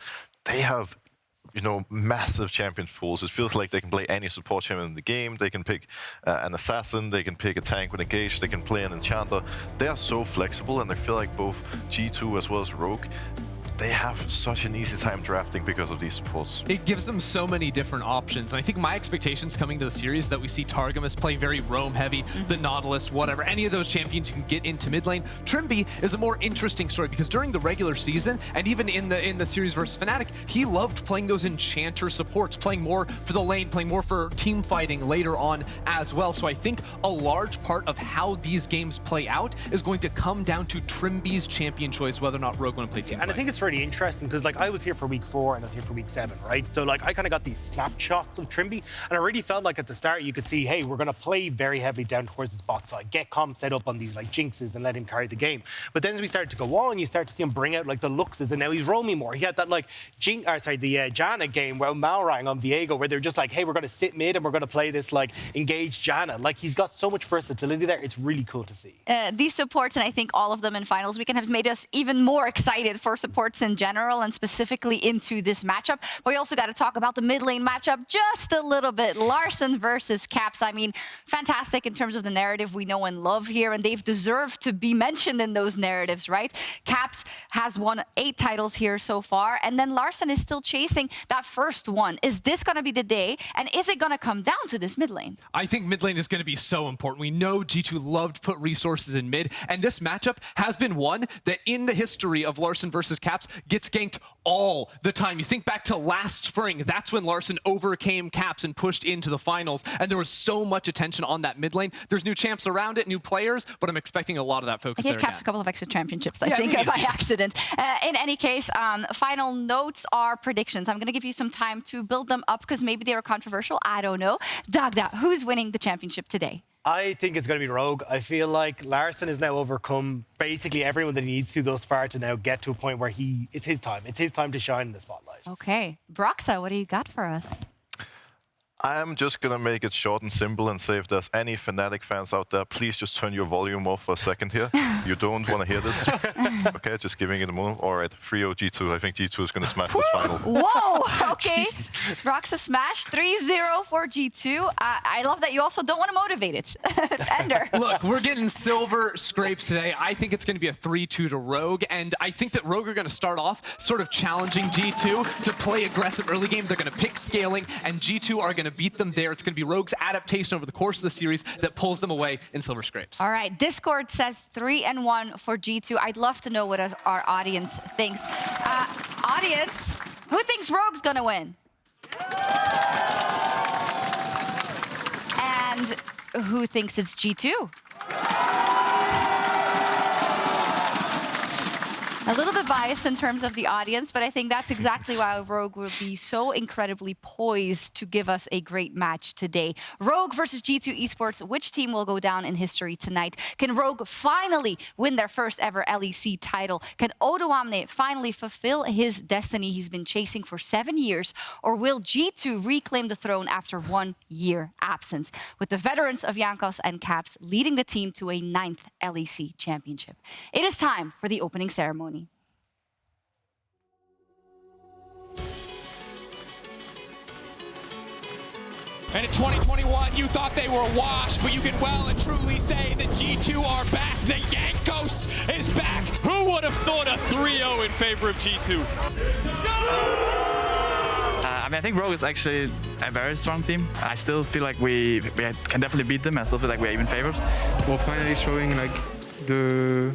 they have, you know, massive champion pools. It feels like they can play any support champion in the game. They can pick an assassin, they can pick a tank with engage, they can play an enchanter. They are so flexible, and I feel like both G2 as well as Rogue, they have such an easy time drafting because of these supports.
It gives them so many different options. And I think my expectations coming to the series that we see Targamas play very roam heavy, the Nautilus, whatever, any of those champions you can get into mid lane. Trymbi is a more interesting story because during the regular season and even in the series versus Fnatic, he loved playing those enchanter supports, playing more for the lane, playing more for team fighting later on as well. So I think a large part of how these games play out is going to come down to Trymbi's champion choice, whether or not Rogue want to play team
And I think it's really interesting because, like, I was here for week 4 and I was here for week 7, right? So, like, I kind of got these snapshots of Trymbi, and I really felt like at the start you could see, hey, we're going to play very heavily down towards his bot side, get comp set up on these like jinxes and let him carry the game. But then as we started to go on, you start to see him bring out like the Luxes, and now he's roaming more. He had that like Janna game where Malrang on Viego, where they're just like, hey, we're going to sit mid and we're going to play this like engaged Janna. Like, he's got so much versatility there. It's really cool to see.
These supports, and I think all of them in finals weekend, have made us even more excited for supports in general and specifically into this matchup. But we also got to talk about the mid lane matchup just a little bit. Larssen versus Caps. I mean, fantastic in terms of the narrative we know and love here, and they've deserved to be mentioned in those narratives, right? Caps has won 8 titles here so far, and then Larssen is still chasing that first one. Is this going to be the day, and is it going to come down to this mid lane?
I think mid lane is going to be so important. We know G2 loved to put resources in mid, and this matchup has been one that in the history of Larssen versus Caps gets ganked all the time. You think back to last spring, that's when Larssen overcame Caps and pushed into the finals, and there was so much attention on that mid lane. There's new champs around it, new players, but I'm expecting a lot of that focus
I
there
gave Caps
again.
a couple of extra championships, I think, by accident. In any case, final notes are predictions. I'm going to give you some time to build them up because maybe they were controversial. I don't know. Dagda, who's winning the championship today?
I think it's going to be Rogue. I feel like Larssen has now overcome basically everyone that he needs to thus far to now get to a point where it's his time. It's his time to shine in the spotlight.
Okay. Broxa, what do you got for us?
I'm just going to make it short and simple and say if there's any Fnatic fans out there, please just turn your volume off for a second here. You don't want to hear this. Okay, just giving it a moment. All right, 3-0 G2. I think G2 is going to smash this final.
Whoa, okay. Broxa smash, 3-0 for G2. I love that you also don't want to motivate it. Ender.
Look, we're getting silver scrapes today. I think it's going to be a 3-2 to Rogue, and I think that Rogue are going to start off sort of challenging G2 to play aggressive early game. They're going to pick scaling, and G2 are going to beat them there. It's going to be Rogue's adaptation over the course of the series that pulls them away in silver scrapes.
All right, Discord says 3-1 for G2. I'd love to know what our audience thinks. Audience, who thinks Rogue's going to win? And who thinks it's G2? A little bit biased in terms of the audience, but I think that's exactly why Rogue will be so incredibly poised to give us a great match today. Rogue versus G2 Esports. Which team will go down in history tonight? Can Rogue finally win their first ever LEC title? Can Odoamne finally fulfill his destiny he's been chasing for 7 years? Or will G2 reclaim the throne after 1 year absence? With the veterans of Jankos and Caps leading the team to a 9th LEC championship. It is time for the opening ceremony.
And in 2021, you thought they were washed, but you can well and truly say that G2 are back. The Jankos is back. Who would have thought a 3-0 in favor of G2?
I mean, I think Rogue is actually a very strong team. I still feel like we can definitely beat them. I still feel like we're even favored.
We're finally showing like the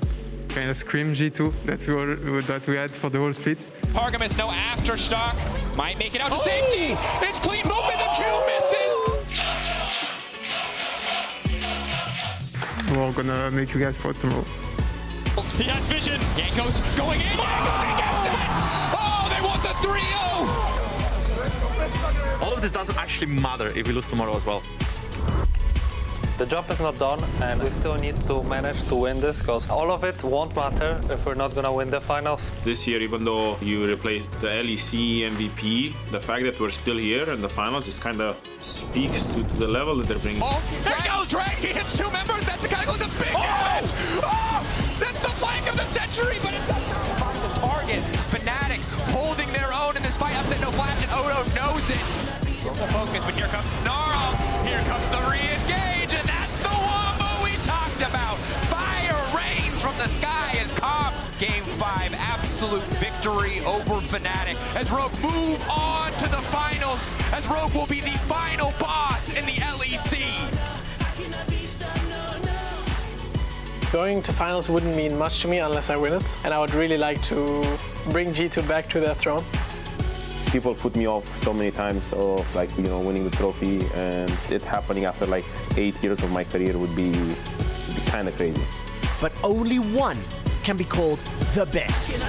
kind of scream G2 that we had for the whole split.
Targamas, no aftershock. Might make it out to safety. It's clean movement. The Q misses.
We're gonna make you guys proud tomorrow.
He has vision. Jankos going in. Jankos, he gets it. Oh, they want the 3-0.
All of of this doesn't actually matter if we lose tomorrow as well.
The job is not done, and we still need to manage to win this, because all of it won't matter if we're not gonna win the finals.
This year, even though you replaced the LEC MVP, the fact that we're still here in the finals is kind of speaks to the level that they're bringing.
Oh, there goes Ray! He hits two members, that's the guy who goes a big damage! Oh, that's the flank of the century, but it doesn't find the target. Fnatic holding their own in this fight. Upset, no flash, and Odo knows it. The focus, but here comes Gnarl. Here comes the re-engage, and that's the wombo we talked about. Fire rains from the sky as Comp Game 5, absolute victory over Fnatic as Rogue move on to the finals, as Rogue will be the final boss in the LEC.
Going to finals wouldn't mean much to me unless I win it, and I would really like to bring G2 back to their throne.
People put me off so many times of winning the trophy, and it happening after 8 years of my career would be kind of crazy.
But only one can be called the best.